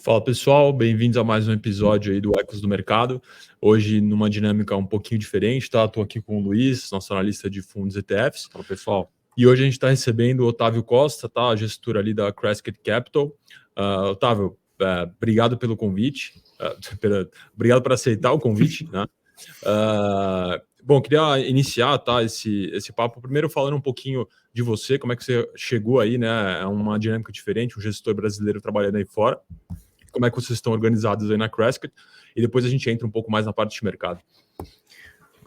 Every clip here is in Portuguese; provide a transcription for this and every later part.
Fala pessoal, bem-vindos a mais um episódio aí do Ecos do Mercado. Hoje numa dinâmica um pouquinho diferente, tá? Estou aqui com o Luiz, nosso analista de fundos ETFs. Fala pessoal. E hoje a gente está recebendo o Otávio Costa, tá? Gestor ali da Crescent Capital. Otávio, obrigado pelo convite, obrigado por aceitar o convite, né? Bom, queria iniciar, tá, esse papo primeiro falando um pouquinho de você, como é que você chegou aí, né? É uma dinâmica diferente, um gestor brasileiro trabalhando aí fora. Como é que vocês estão organizados aí na Crescent, e depois a gente entra um pouco mais na parte de mercado.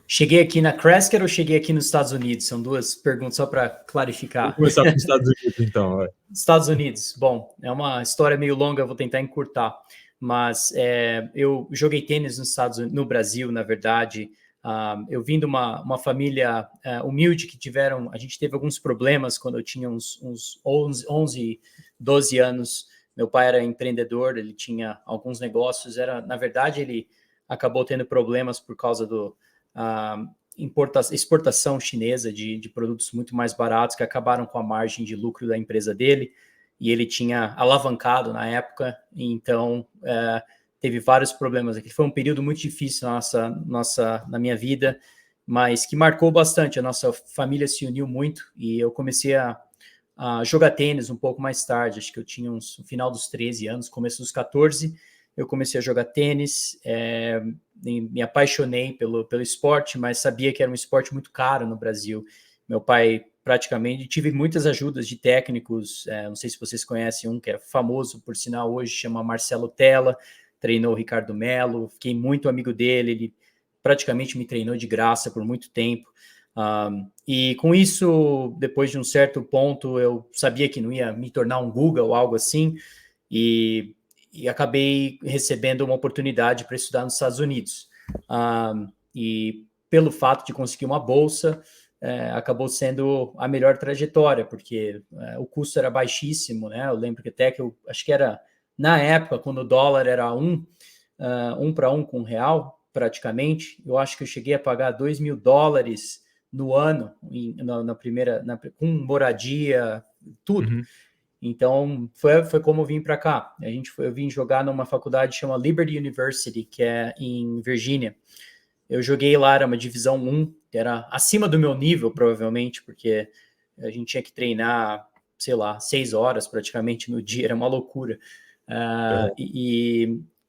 Cheguei aqui na Crescent ou cheguei aqui nos Estados Unidos? São duas perguntas só para clarificar. Vamos começar com os Estados Unidos, então. Estados Unidos, bom, é uma história meio longa, eu vou tentar encurtar, mas eu joguei tênis no Brasil, na verdade. Eu vim de uma família humilde que a gente teve alguns problemas quando eu tinha uns 11, 12 anos. Meu pai era empreendedor, ele tinha alguns negócios, na verdade, ele acabou tendo problemas por causa do exportação chinesa de produtos muito mais baratos que acabaram com a margem de lucro da empresa dele, e ele tinha alavancado na época, então teve vários problemas aqui. Foi um período muito difícil na minha vida, mas que marcou bastante. A nossa família se uniu muito e eu comecei a jogar tênis um pouco mais tarde. Acho que eu tinha no final dos 13 anos, começo dos 14, eu comecei a jogar tênis, me apaixonei pelo esporte, mas sabia que era um esporte muito caro no Brasil. Meu pai praticamente, tive muitas ajudas de técnicos, não sei se vocês conhecem um que é famoso, por sinal, hoje, chama Marcelo Tella, treinou o Ricardo Melo, fiquei muito amigo dele, ele praticamente me treinou de graça por muito tempo. E com isso, depois de um certo ponto, eu sabia que não ia me tornar um Guga ou algo assim, e acabei recebendo uma oportunidade para estudar nos Estados Unidos. E pelo fato de conseguir uma bolsa, acabou sendo a melhor trajetória, porque o custo era baixíssimo, né? Eu lembro que até acho que era, na época, quando o dólar era um para um com real, praticamente, eu acho que eu cheguei a pagar $2.000 no ano, com moradia, tudo. Uhum. Então, foi como eu vim para cá. Eu vim jogar numa faculdade que chama Liberty University, que é em Virgínia. Eu joguei lá, era uma divisão 1, que era acima do meu nível, provavelmente, porque a gente tinha que treinar, sei lá, 6 horas praticamente no dia, era uma loucura.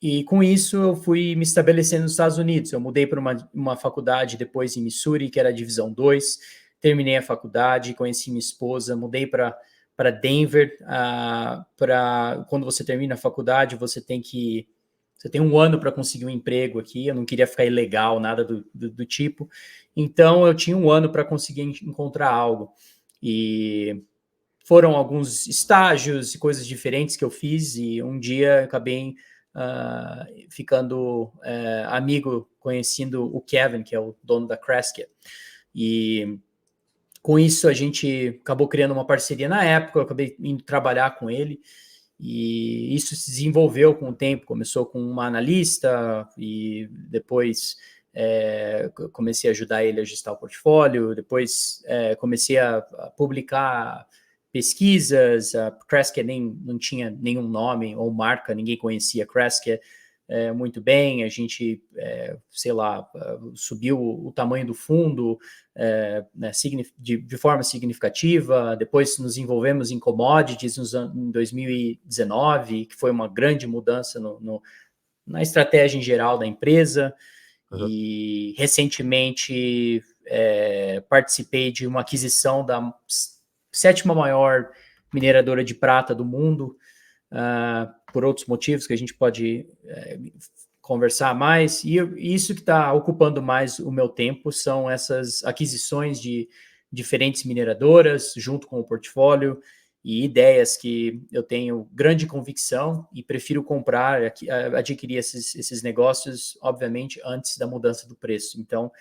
E com isso eu fui me estabelecendo nos Estados Unidos. Eu mudei para uma faculdade depois em Missouri, que era a divisão 2, terminei a faculdade, conheci minha esposa, mudei para Denver. Quando você termina a faculdade, você tem um ano para conseguir um emprego aqui. Eu não queria ficar ilegal, nada do tipo. Então, eu tinha um ano para conseguir encontrar algo. E foram alguns estágios e coisas diferentes que eu fiz. E um dia eu acabei ficando amigo, conhecendo o Kevin, que é o dono da Crescent. E com isso, a gente acabou criando uma parceria na época. Eu acabei indo trabalhar com ele. E isso se desenvolveu com o tempo. Começou com uma analista e depois comecei a ajudar ele a ajustar o portfólio. Depois comecei a publicar pesquisas. A Crescent não tinha nenhum nome ou marca, ninguém conhecia a Crescent muito bem. A gente, sei lá, subiu o tamanho do fundo né, de forma significativa. Depois nos envolvemos em commodities em 2019, que foi uma grande mudança na estratégia em geral da empresa. Uhum. E recentemente participei de uma aquisição da 7ª maior mineradora de prata do mundo, por outros motivos que a gente pode conversar mais, e isso que está ocupando mais o meu tempo são essas aquisições de diferentes mineradoras, junto com o portfólio, e ideias que eu tenho grande convicção e prefiro adquirir esses negócios, obviamente, antes da mudança do preço, então,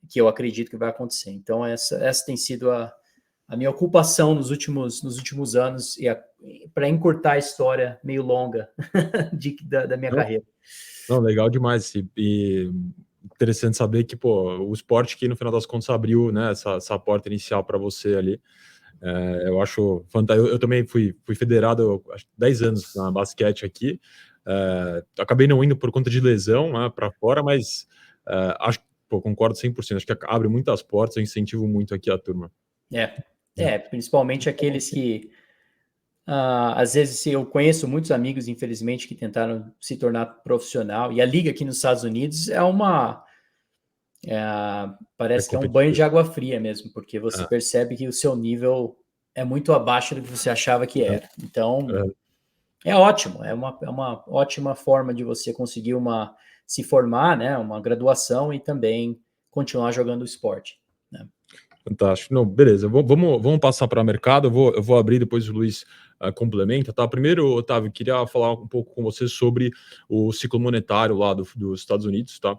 que eu acredito que vai acontecer. Então, essa tem sido a minha ocupação nos últimos anos, para encurtar a história meio longa da minha carreira. Não, legal demais. E interessante saber que o esporte que no final das contas abriu, né, essa porta inicial para você ali. Eu acho fantástico. Eu também fui federado, acho, 10 anos na basquete aqui. Acabei não indo por conta de lesão, né, para fora, mas acho que concordo 100%. Acho que abre muitas portas, eu incentivo muito aqui a turma. Principalmente aqueles que às vezes eu conheço muitos amigos, infelizmente, que tentaram se tornar profissional, e a liga aqui nos Estados Unidos parece que é um banho de água fria mesmo, porque você percebe que o seu nível é muito abaixo do que você achava que era. Então, é ótimo, é uma ótima forma de você conseguir se formar, né, uma graduação e também continuar jogando o esporte. Né? Fantástico. Não, beleza, vamos passar para o mercado, eu vou abrir, depois o Luiz complementa, tá? Primeiro, Otávio, queria falar um pouco com você sobre o ciclo monetário lá dos Estados Unidos, tá?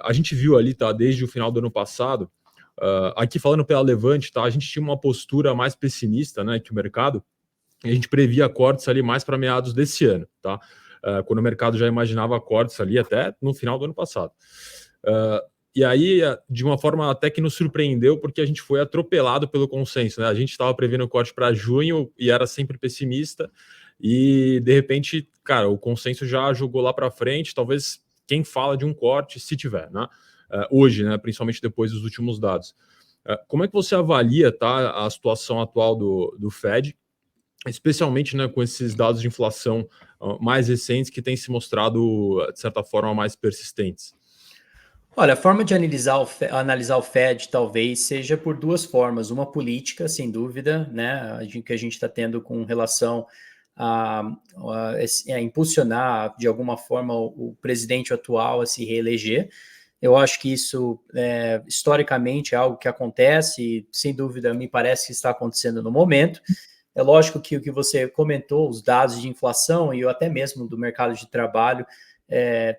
A gente viu ali, tá, desde o final do ano passado, aqui falando pela Levante, tá, a gente tinha uma postura mais pessimista, né, que o mercado, e a gente previa cortes ali mais para meados desse ano, tá? Quando o mercado já imaginava cortes ali até no final do ano passado. E aí, de uma forma até que nos surpreendeu, porque a gente foi atropelado pelo consenso, né? A gente estava prevendo corte para junho e era sempre pessimista, e de repente, cara, o consenso já jogou lá para frente, talvez quem fala de um corte, se tiver, né? Hoje, né? Principalmente depois dos últimos dados. Como é que você avalia, tá, a situação atual do Fed, especialmente, né, com esses dados de inflação mais recentes que têm se mostrado, de certa forma, mais persistentes? Olha, a forma de analisar o Fed talvez seja por duas formas. Uma política, sem dúvida, né, que a gente está tendo com relação a impulsionar, de alguma forma, o presidente atual a se reeleger. Eu acho que isso, historicamente, é algo que acontece e, sem dúvida, me parece que está acontecendo no momento. É lógico que o que você comentou, os dados de inflação e até mesmo do mercado de trabalho,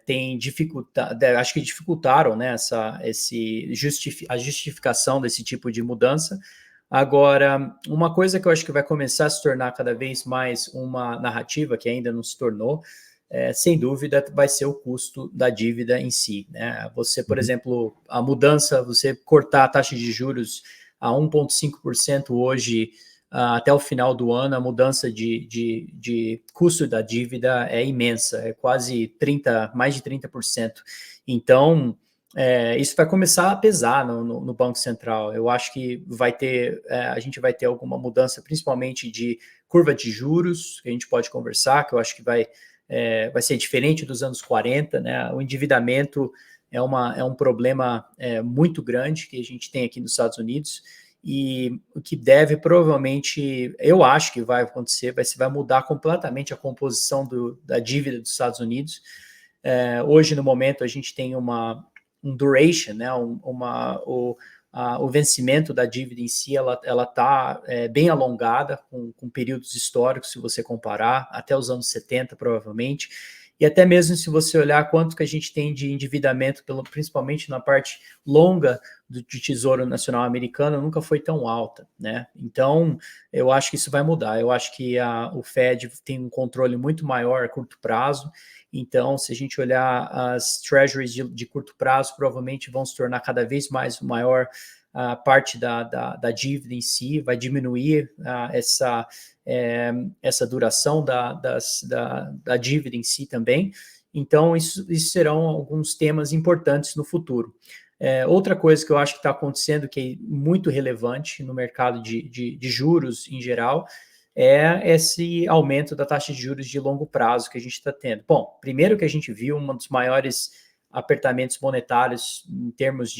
tem dificultado, acho que dificultaram, né, a justificação desse tipo de mudança. Agora, uma coisa que eu acho que vai começar a se tornar cada vez mais uma narrativa, que ainda não se tornou, sem dúvida, vai ser o custo da dívida em si. Né? Você, por exemplo, a mudança, você cortar a taxa de juros a 1,5% hoje, até o final do ano, a mudança de custo da dívida é imensa, é quase mais de 30%. Então, isso vai começar a pesar no Banco Central. Eu acho que a gente vai ter alguma mudança, principalmente de curva de juros, que a gente pode conversar, que eu acho que vai ser diferente dos anos 40, né? O endividamento é um problema muito grande que a gente tem aqui nos Estados Unidos, e o que deve provavelmente, eu acho que vai acontecer, vai mudar completamente a composição da dívida dos Estados Unidos. Hoje, no momento, a gente tem um duration, né, o vencimento da dívida em si, ela está bem alongada, com períodos históricos, se você comparar, até os anos 70, provavelmente, e até mesmo se você olhar quanto que a gente tem de endividamento, principalmente na parte longa do Tesouro Nacional Americano, nunca foi tão alta, né? Então, eu acho que isso vai mudar. Eu acho que o Fed tem um controle muito maior a curto prazo. Então, se a gente olhar as treasuries de curto prazo, provavelmente vão se tornar cada vez mais maior a parte da dívida em si, vai diminuir essa duração da dívida em si também. Então, isso serão alguns temas importantes no futuro. Outra coisa que eu acho que está acontecendo, que é muito relevante no mercado de juros em geral, é esse aumento da taxa de juros de longo prazo que a gente está tendo. Bom, primeiro que a gente viu um dos maiores apertamentos monetários em termos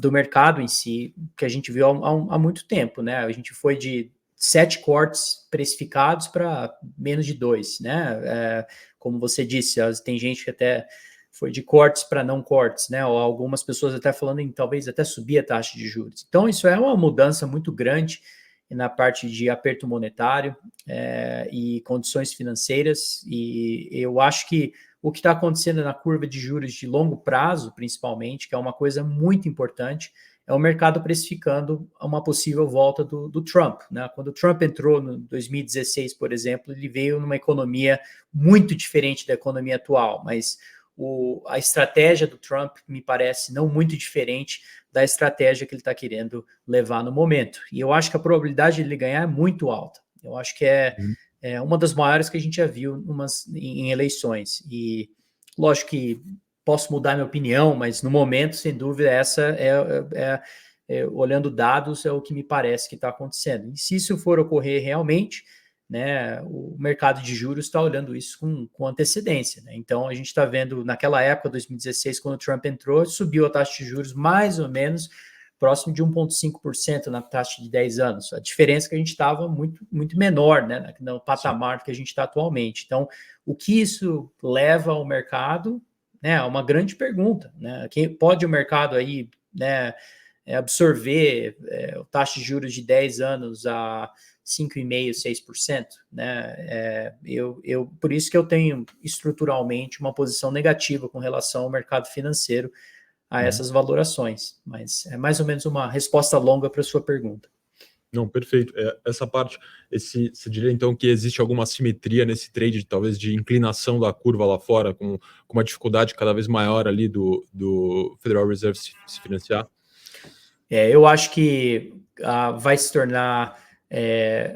do mercado em si, que a gente viu há muito tempo, né? A gente foi de 7 cortes precificados para menos de 2, né? Como você disse, tem gente que até foi de cortes para não cortes, né? Ou algumas pessoas até falando em talvez até subir a taxa de juros. Então, isso é uma mudança muito grande na parte de aperto monetário e condições financeiras, e eu acho que o que está acontecendo na curva de juros de longo prazo, principalmente, que é uma coisa muito importante, é o mercado precificando uma possível volta do Trump. Né? Quando o Trump entrou em 2016, por exemplo, ele veio numa economia muito diferente da economia atual, mas a estratégia do Trump me parece não muito diferente da estratégia que ele está querendo levar no momento. E eu acho que a probabilidade de ele ganhar é muito alta. Eu acho que uma das maiores que a gente já viu em eleições. E lógico que posso mudar minha opinião, mas no momento, sem dúvida, essa olhando dados, é o que me parece que está acontecendo. E se isso for ocorrer realmente, né, o mercado de juros está olhando isso com antecedência. Né? Então, a gente está vendo, naquela época, 2016, quando o Trump entrou, subiu a taxa de juros mais ou menos próximo de 1,5% na taxa de 10 anos. A diferença é que a gente estava muito, muito menor, né, no patamar que a gente está atualmente. Então, o que isso leva ao mercado, né, é uma grande pergunta. Né? Pode o mercado aí, né, absorver taxa de juros de 10 anos a 5,5%, 6%, né? Por isso que eu tenho estruturalmente uma posição negativa com relação ao mercado financeiro, a essas valorações, mas é mais ou menos uma resposta longa para a sua pergunta. Não, perfeito. Essa parte, você diria então que existe alguma assimetria nesse trade, talvez de inclinação da curva lá fora, com uma dificuldade cada vez maior ali do Federal Reserve se financiar? Eu acho que vai se tornar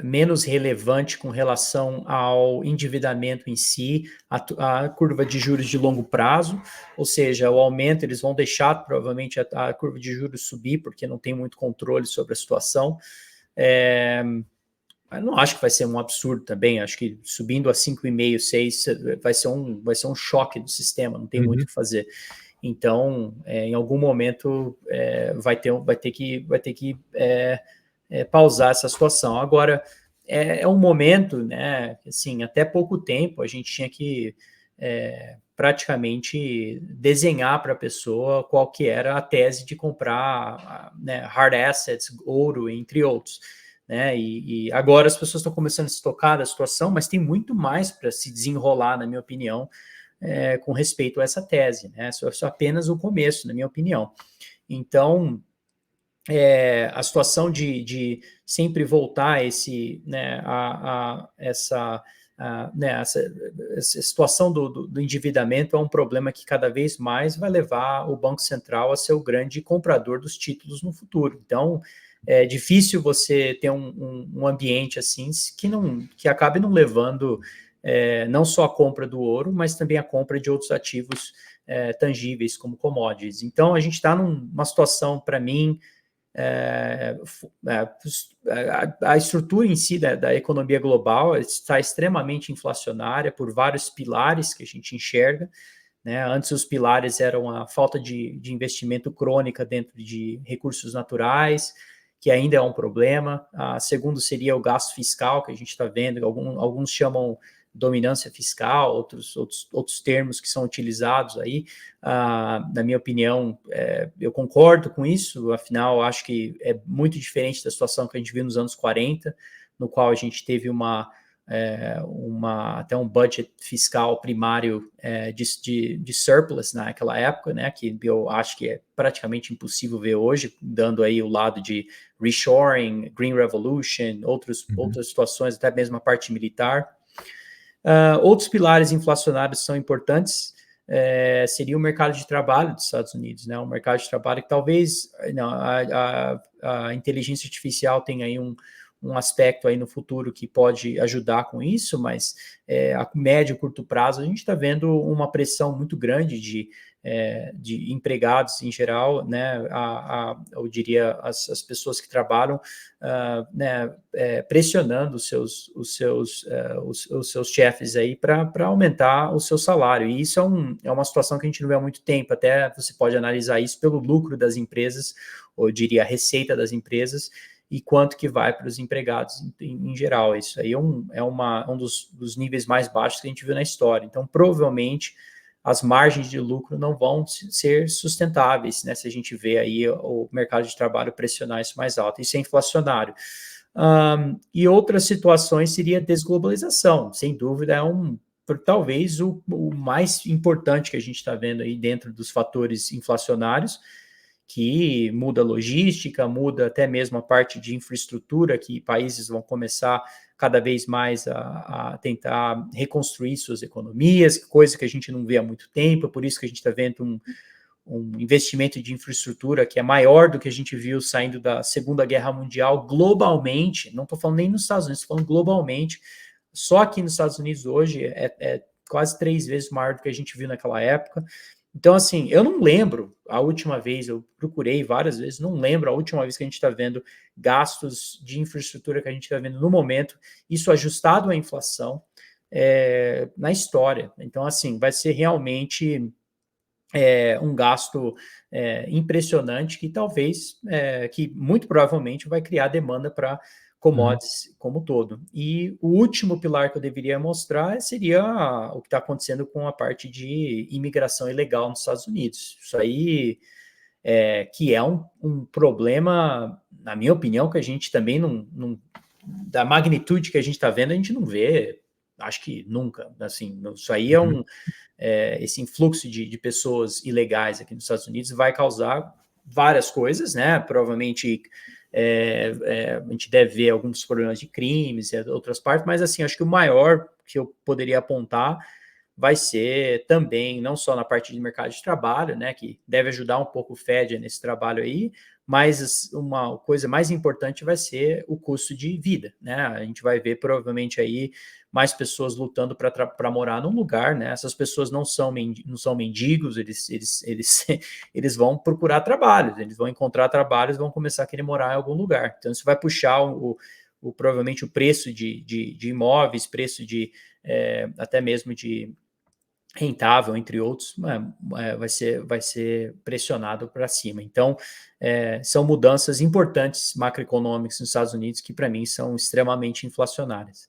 menos relevante com relação ao endividamento em si, a curva de juros de longo prazo, ou seja, o aumento, eles vão deixar provavelmente a curva de juros subir, porque não tem muito controle sobre a situação. Eu não acho que vai ser um absurdo também, acho que subindo a 5,5, 6 vai ser um choque do sistema, não tem muito o que fazer. Então, em algum momento vai ter que pausar essa situação. Agora, é um momento, né? Assim, até pouco tempo a gente tinha que praticamente desenhar para a pessoa qual que era a tese de comprar, né, hard assets, ouro, entre outros. Né? E agora as pessoas estão começando a se tocar da situação, mas tem muito mais para se desenrolar, na minha opinião, com respeito a essa tese. Né? Isso é apenas o começo, na minha opinião. Então, a situação de sempre voltar essa situação do endividamento é um problema que cada vez mais vai levar o Banco Central a ser o grande comprador dos títulos no futuro. Então, é difícil você ter um ambiente assim que acabe não levando não só a compra do ouro, mas também a compra de outros ativos tangíveis, como commodities. Então, a gente está numa situação, para mim, a estrutura em si da economia global está extremamente inflacionária por vários pilares que a gente enxerga. Né? Antes, os pilares eram a falta de investimento crônica dentro de recursos naturais, que ainda é um problema. Segundo seria o gasto fiscal, que a gente está vendo, alguns chamam dominância fiscal, outros termos que são utilizados aí. Na minha opinião, eu concordo com isso, afinal, acho que é muito diferente da situação que a gente viu nos anos 40, no qual a gente teve até um budget fiscal primário de surplus naquela época, né, que eu acho que é praticamente impossível ver hoje, dando aí o lado de reshoring, Green Revolution, outras situações, até mesmo a parte militar. Outros pilares inflacionários são importantes, seria o mercado de trabalho dos Estados Unidos, né? Um mercado de trabalho que talvez a inteligência artificial tenha aí um aspecto aí no futuro que pode ajudar com isso, mas a médio e curto prazo a gente está vendo uma pressão muito grande de empregados em geral, né? Eu diria as pessoas que trabalham, né? Pressionando os seus chefes aí para aumentar o seu salário. E isso é uma situação que a gente não vê há muito tempo. Até você pode analisar isso pelo lucro das empresas, ou eu diria a receita das empresas, e quanto que vai para os empregados em geral. Isso aí é um dos níveis mais baixos que a gente viu na história. Então, provavelmente, as margens de lucro não vão ser sustentáveis, né? Se a gente vê aí o mercado de trabalho pressionar isso mais alto. Isso é inflacionário. E outras situações seria a desglobalização. Sem dúvida, talvez o mais importante que a gente está vendo aí dentro dos fatores inflacionários, que muda a logística, muda até mesmo a parte de infraestrutura, que países vão começar cada vez mais a tentar reconstruir suas economias, coisa que a gente não vê há muito tempo, por isso que a gente está vendo um investimento de infraestrutura que é maior do que a gente viu saindo da Segunda Guerra Mundial globalmente, não estou falando nem nos Estados Unidos, estou falando globalmente. só aqui nos Estados Unidos hoje é quase 3 vezes maior do que a gente viu naquela época. Então, assim, eu não lembro a última vez, eu procurei várias vezes, não lembro a última vez que a gente está vendo gastos de infraestrutura que a gente está vendo no momento, isso ajustado à inflação na história. Então, assim, vai ser realmente um gasto impressionante que talvez, que muito provavelmente vai criar demanda para commodities como todo. E o último pilar que eu deveria mostrar seria o que está acontecendo com a parte de imigração ilegal nos Estados Unidos. Isso aí que é um problema, na minha opinião, que a gente também não da magnitude que a gente está vendo, a gente não vê, acho que nunca. Assim, isso aí esse influxo de pessoas ilegais aqui nos Estados Unidos vai causar várias coisas, né? Provavelmente a gente deve ver alguns problemas de crimes e outras partes, mas assim, acho que o maior que eu poderia apontar vai ser também, não só na parte de mercado de trabalho, né, que deve ajudar um pouco o Fed nesse trabalho aí, mas uma coisa mais importante vai ser o custo de vida, né? A gente vai ver provavelmente aí mais pessoas lutando para morar num lugar, né? Essas pessoas não são mendigos, eles vão procurar trabalhos, eles vão encontrar trabalhos, vão começar a querer morar em algum lugar. Então isso vai puxar provavelmente o preço de imóveis, preço de até mesmo de rentável, entre outros, vai ser pressionado para cima. Então, são mudanças importantes macroeconômicas nos Estados Unidos que, para mim, são extremamente inflacionárias.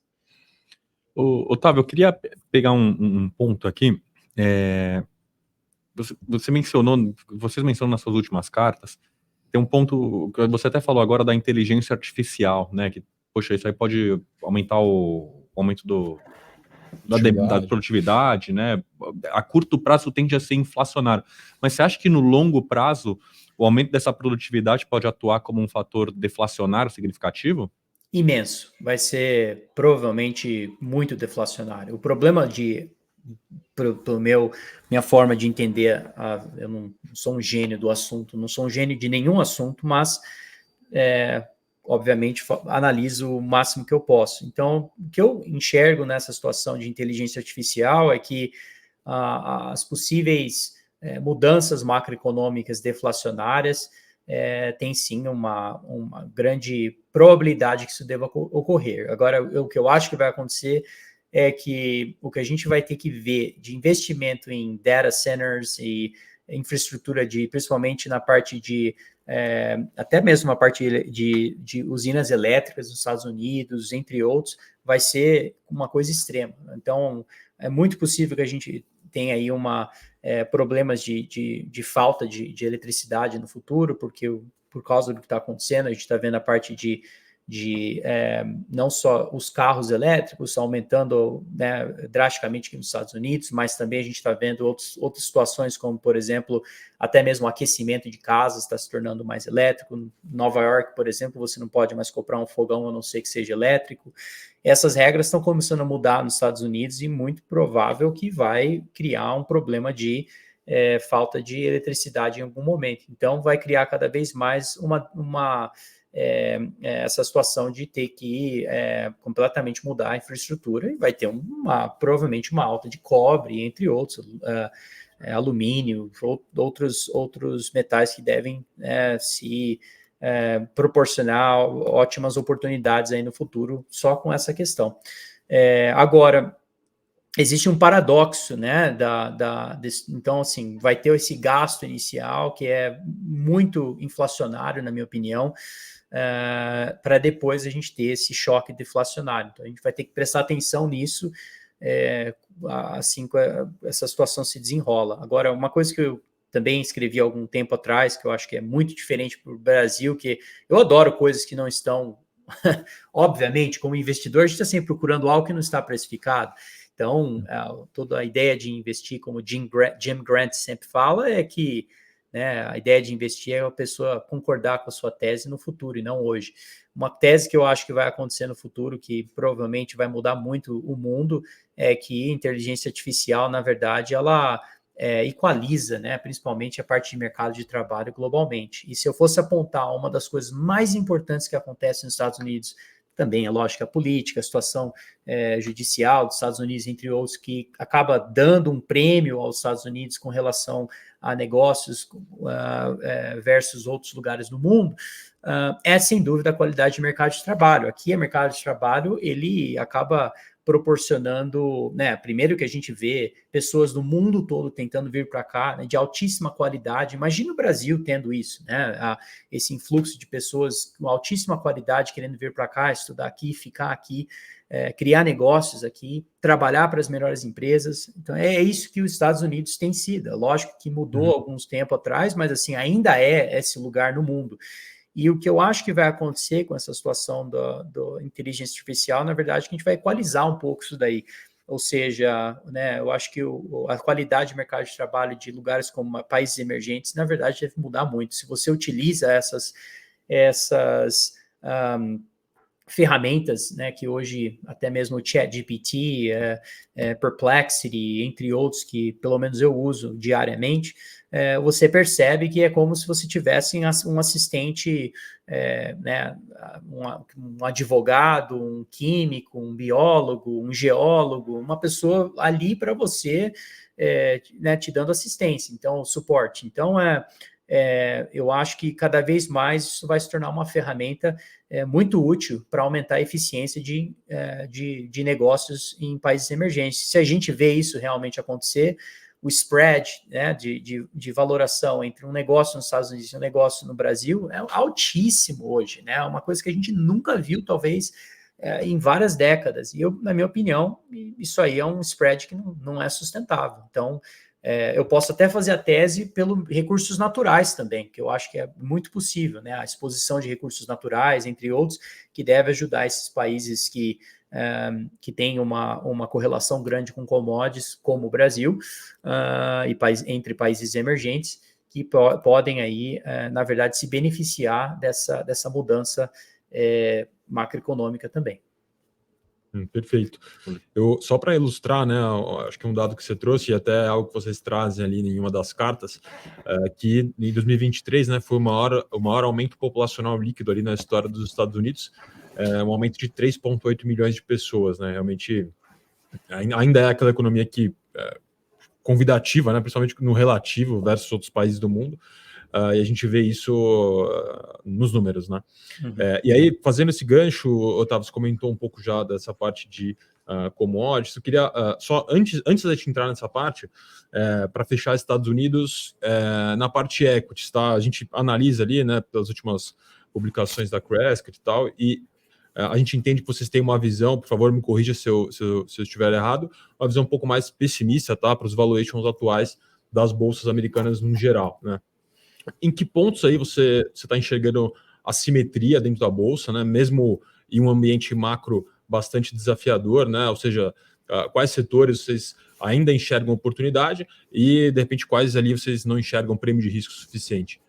Otávio, eu queria pegar um ponto aqui. Vocês mencionam nas suas últimas cartas, tem um ponto que você até falou agora da inteligência artificial, né? Que, poxa, isso aí pode aumentar o aumento da produtividade, né? A curto prazo tende a ser inflacionário. Mas você acha que no longo prazo o aumento dessa produtividade pode atuar como um fator deflacionário significativo? Imenso. Vai ser provavelmente muito deflacionário. O problema minha forma de entender, eu não sou um gênio do assunto, não sou um gênio de nenhum assunto, mas obviamente analiso o máximo que eu posso. Então, o que eu enxergo nessa situação de inteligência artificial é que as possíveis mudanças macroeconômicas deflacionárias tem sim uma grande probabilidade que isso deva ocorrer. Agora, o que eu acho que vai acontecer é que o que a gente vai ter que ver de investimento em data centers e infraestrutura principalmente na parte de até mesmo a parte de usinas elétricas nos Estados Unidos, entre outros, vai ser uma coisa extrema. Então, é muito possível que a gente tenha aí problemas de falta de eletricidade no futuro, porque por causa do que está acontecendo, a gente está vendo a parte de não só os carros elétricos aumentando, né, drasticamente aqui nos Estados Unidos, mas também a gente está vendo outras situações, como, por exemplo, até mesmo o aquecimento de casas está se tornando mais elétrico. Em Nova York, por exemplo, você não pode mais comprar um fogão a não ser que seja elétrico. Essas regras estão começando a mudar nos Estados Unidos e muito provável que vai criar um problema de falta de eletricidade em algum momento. Então, vai criar cada vez mais essa situação de ter que completamente mudar a infraestrutura e vai ter provavelmente uma alta de cobre, entre outros, alumínio, outros metais que devem se proporcionar ótimas oportunidades aí no futuro só com essa questão. Agora, existe um paradoxo, né? Então, assim, vai ter esse gasto inicial que é muito inflacionário, na minha opinião, para depois a gente ter esse choque deflacionário. Então, a gente vai ter que prestar atenção nisso, assim que essa situação se desenrola. Agora, uma coisa que eu também escrevi há algum tempo atrás, que eu acho que é muito diferente para o Brasil, que eu adoro coisas que não estão, obviamente, como investidor, a gente está sempre procurando algo que não está precificado. Então, toda a ideia de investir, como Jim Grant sempre fala, é que, né, a ideia de investir é a pessoa concordar com a sua tese no futuro e não hoje. Uma tese que eu acho que vai acontecer no futuro, que provavelmente vai mudar muito o mundo, é que inteligência artificial, na verdade, ela equaliza, né, principalmente a parte de mercado de trabalho globalmente. E se eu fosse apontar uma das coisas mais importantes que acontece nos Estados Unidos também, é lógico, a política, a situação judicial dos Estados Unidos, entre outros, que acaba dando um prêmio aos Estados Unidos com relação a negócios versus outros lugares do mundo, é sem dúvida a qualidade de mercado de trabalho. Aqui, o mercado de trabalho, ele acaba proporcionando, né, primeiro que a gente vê pessoas do mundo todo tentando vir para cá, né, de altíssima qualidade. Imagina o Brasil tendo isso, né, esse influxo de pessoas com altíssima qualidade querendo vir para cá, estudar aqui, ficar aqui, criar negócios aqui, trabalhar para as melhores empresas. Então, é isso que os Estados Unidos têm sido. É lógico que mudou alguns tempos atrás, mas assim, ainda é esse lugar no mundo. E o que eu acho que vai acontecer com essa situação da inteligência artificial, na verdade, é que a gente vai equalizar um pouco isso daí. Ou seja, né, eu acho que a qualidade de mercado de trabalho de lugares como países emergentes, na verdade, deve mudar muito. Se você utiliza essas ferramentas, né, que hoje até mesmo o ChatGPT, Perplexity, entre outros, que pelo menos eu uso diariamente, você percebe que é como se você tivesse um assistente, né, um advogado, um químico, um biólogo, um geólogo, uma pessoa ali para você, né, te dando assistência, então, suporte. Então, eu acho que cada vez mais isso vai se tornar uma ferramenta muito útil para aumentar a eficiência de negócios em países emergentes. Se a gente vê isso realmente acontecer, o spread, né, de valoração entre um negócio nos Estados Unidos e um negócio no Brasil é altíssimo hoje, né? É uma coisa que a gente nunca viu, talvez, em várias décadas. E na minha opinião, isso aí é um spread que não é sustentável. Então, eu posso até fazer a tese pelos recursos naturais também, que eu acho que é muito possível, né? A exposição de recursos naturais, entre outros, que deve ajudar esses países que têm uma correlação grande com commodities, como o Brasil, entre países emergentes, que podem aí, na verdade, se beneficiar dessa mudança macroeconômica também. Perfeito. Só para ilustrar, né, acho que um dado que você trouxe, e até algo que vocês trazem ali em uma das cartas, que em 2023, né, foi o maior aumento populacional líquido ali na história dos Estados Unidos, um aumento de 3,8 milhões de pessoas, né, realmente ainda é aquela economia que convidativa, né, principalmente no relativo versus outros países do mundo, e a gente vê isso nos números, né? E aí, fazendo esse gancho, Otávio, você comentou um pouco já dessa parte de commodities. Eu queria, só antes da gente entrar nessa parte, para fechar Estados Unidos, na parte equities, tá? A gente analisa ali, né, pelas últimas publicações da Crescent e tal, e a gente entende que vocês têm uma visão, por favor, me corrija se eu estiver errado, uma visão um pouco mais pessimista, tá, para os valuations atuais das bolsas americanas no geral, né? Em que pontos aí você está enxergando assimetria dentro da bolsa, né? Mesmo em um ambiente macro bastante desafiador, né? Ou seja, quais setores vocês ainda enxergam oportunidade e, de repente, quais ali vocês não enxergam prêmio de risco suficiente?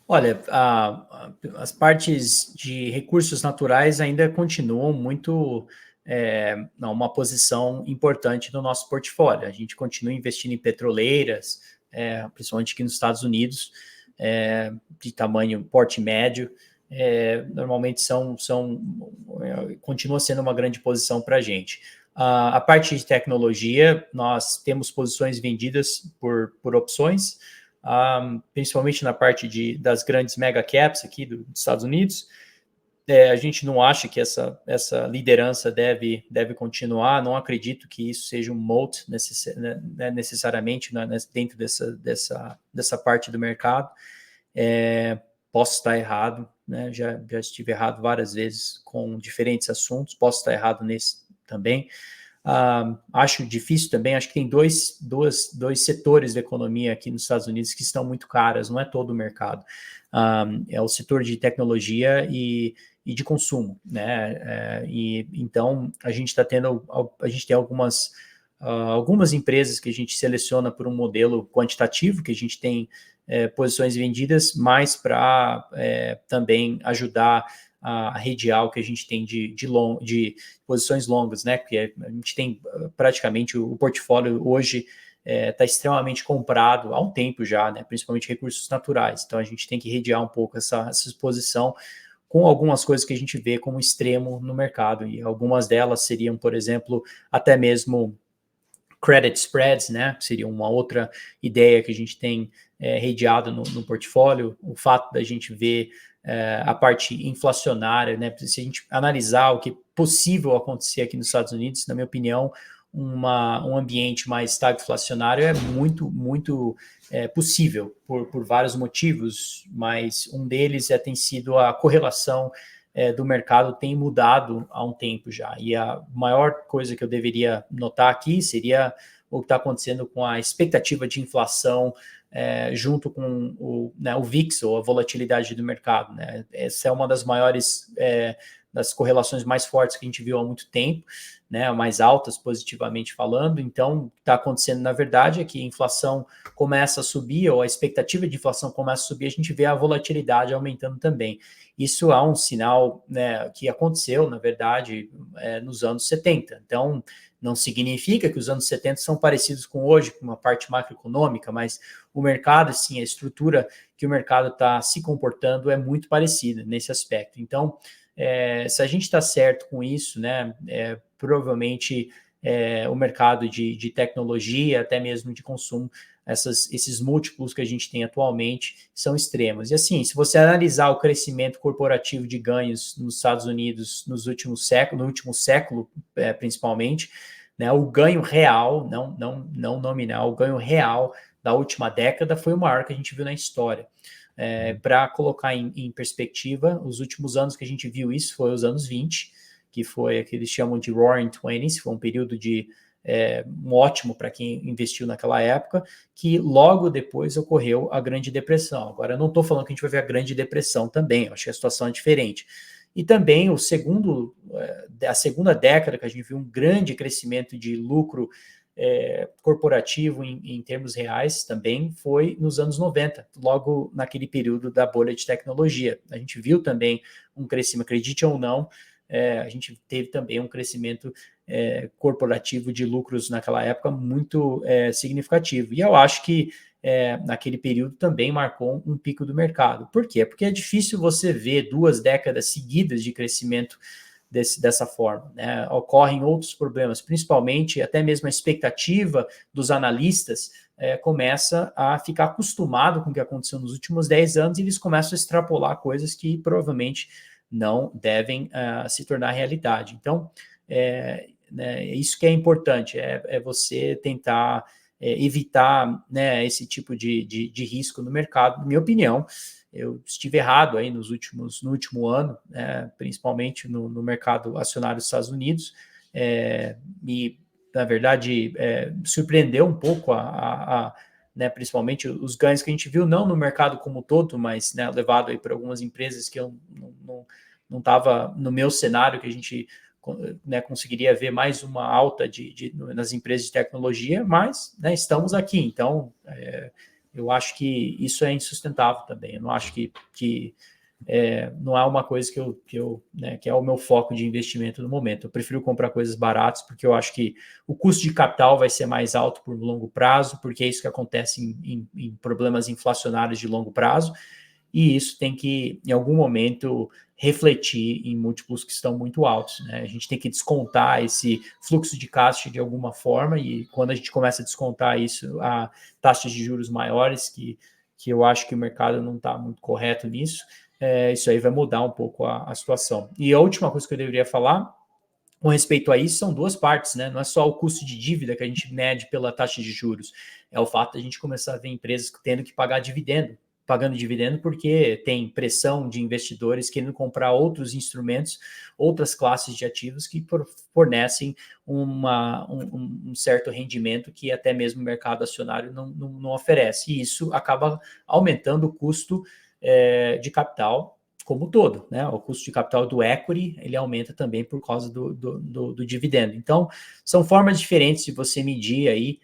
Olha, as partes de recursos naturais ainda continuam muito uma posição importante no nosso portfólio. A gente continua investindo em petroleiras, principalmente aqui nos Estados Unidos, de tamanho porte médio, normalmente continua sendo uma grande posição para a gente. A parte de tecnologia, nós temos posições vendidas por opções, principalmente na parte das grandes mega caps aqui dos Estados Unidos. A gente não acha que essa liderança deve continuar, não acredito que isso seja um moat necessariamente dentro dessa parte do mercado. Posso estar errado, né? Já estive errado várias vezes com diferentes assuntos, posso estar errado nesse também. Acho difícil também, acho que tem dois setores da economia aqui nos Estados Unidos que estão muito caras, não é todo o mercado. É o setor de tecnologia e de consumo, né? Então a gente tem algumas empresas que a gente seleciona por um modelo quantitativo, que a gente tem posições vendidas, mais para também ajudar a redear o que a gente tem de posições longas, né? Porque a gente tem praticamente o portfólio hoje está extremamente comprado há um tempo já, né? Principalmente recursos naturais. Então a gente tem que redear um pouco essa exposição com algumas coisas que a gente vê como extremo no mercado, e algumas delas seriam, por exemplo, até mesmo credit spreads, né, que seria uma outra ideia que a gente tem redeado no portfólio, o fato da gente ver a parte inflacionária, né, se a gente analisar o que é possível acontecer aqui nos Estados Unidos, na minha opinião, um ambiente mais estagflacionário é muito possível por vários motivos, mas um deles tem sido a correlação do mercado tem mudado há um tempo já. E a maior coisa que eu deveria notar aqui seria o que está acontecendo com a expectativa de inflação junto com o VIX, ou a volatilidade do mercado, né? Essa é uma das maiores, das correlações mais fortes que a gente viu há muito tempo, né, mais altas positivamente falando. Então, o que está acontecendo, na verdade, é que a inflação começa a subir, ou a expectativa de inflação começa a subir, a gente vê a volatilidade aumentando também. Isso é um sinal, né, que aconteceu, na verdade, nos anos 70. Então, não significa que os anos 70 são parecidos com hoje, com uma parte macroeconômica, mas o mercado, sim, a estrutura que o mercado está se comportando é muito parecida nesse aspecto. Então, se a gente está certo com isso, né, provavelmente o mercado de tecnologia, até mesmo de consumo, esses múltiplos que a gente tem atualmente são extremos. E assim, se você analisar o crescimento corporativo de ganhos nos Estados Unidos no último século, principalmente, né, o ganho real, não nominal, o ganho real da última década foi o maior que a gente viu na história. Para colocar em perspectiva, os últimos anos que a gente viu isso foi os anos 20, que foi o que eles chamam de Roaring Twenties, foi um período ótimo para quem investiu naquela época, que logo depois ocorreu a Grande Depressão. Agora, eu não estou falando que a gente vai ver a Grande Depressão também, eu acho que a situação é diferente. E também a segunda década que a gente viu um grande crescimento de lucro corporativo em termos reais também foi nos anos 90, logo naquele período da bolha de tecnologia. A gente viu também um crescimento, acredite ou não, a gente teve também um crescimento corporativo de lucros naquela época muito significativo. E eu acho que naquele período também marcou um pico do mercado. Por quê? Porque é difícil você ver 2 décadas seguidas de crescimento dessa forma, né? Ocorrem outros problemas, principalmente até mesmo a expectativa dos analistas começa a ficar acostumado com o que aconteceu nos últimos 10 anos, e eles começam a extrapolar coisas que provavelmente não devem se tornar realidade. Então, isso que é importante, é você tentar evitar, né, esse tipo de risco no mercado. Na minha opinião, eu estive errado aí no último ano, principalmente no mercado acionário dos Estados Unidos, e, na verdade, surpreendeu um pouco né, principalmente os ganhos que a gente viu, não no mercado como um todo, mas, né, levado aí por algumas empresas que eu não estava no meu cenário, que a gente, né, conseguiria ver mais uma alta nas empresas de tecnologia, mas, né, estamos aqui. Então, eu acho que isso é insustentável também. Eu não acho que não é uma coisa que é o meu foco de investimento no momento. Eu prefiro comprar coisas baratas, porque eu acho que o custo de capital vai ser mais alto por longo prazo, porque é isso que acontece em problemas inflacionários de longo prazo, e isso tem que, em algum momento, refletir em múltiplos que estão muito altos, né? A gente tem que descontar esse fluxo de caixa de alguma forma, e quando a gente começa a descontar isso, a taxas de juros maiores, que eu acho que o mercado não está muito correto nisso, isso aí vai mudar um pouco a situação. E a última coisa que eu deveria falar com respeito a isso são 2 partes, né? Não é só o custo de dívida que a gente mede pela taxa de juros, é o fato de a gente começar a ver empresas tendo que pagando dividendo porque tem pressão de investidores querendo comprar outros instrumentos, outras classes de ativos que fornecem um certo rendimento que até mesmo o mercado acionário não oferece. E isso acaba aumentando o custo de capital como um todo, né? O custo de capital do equity, ele aumenta também por causa do dividendo. Então, são formas diferentes de você medir aí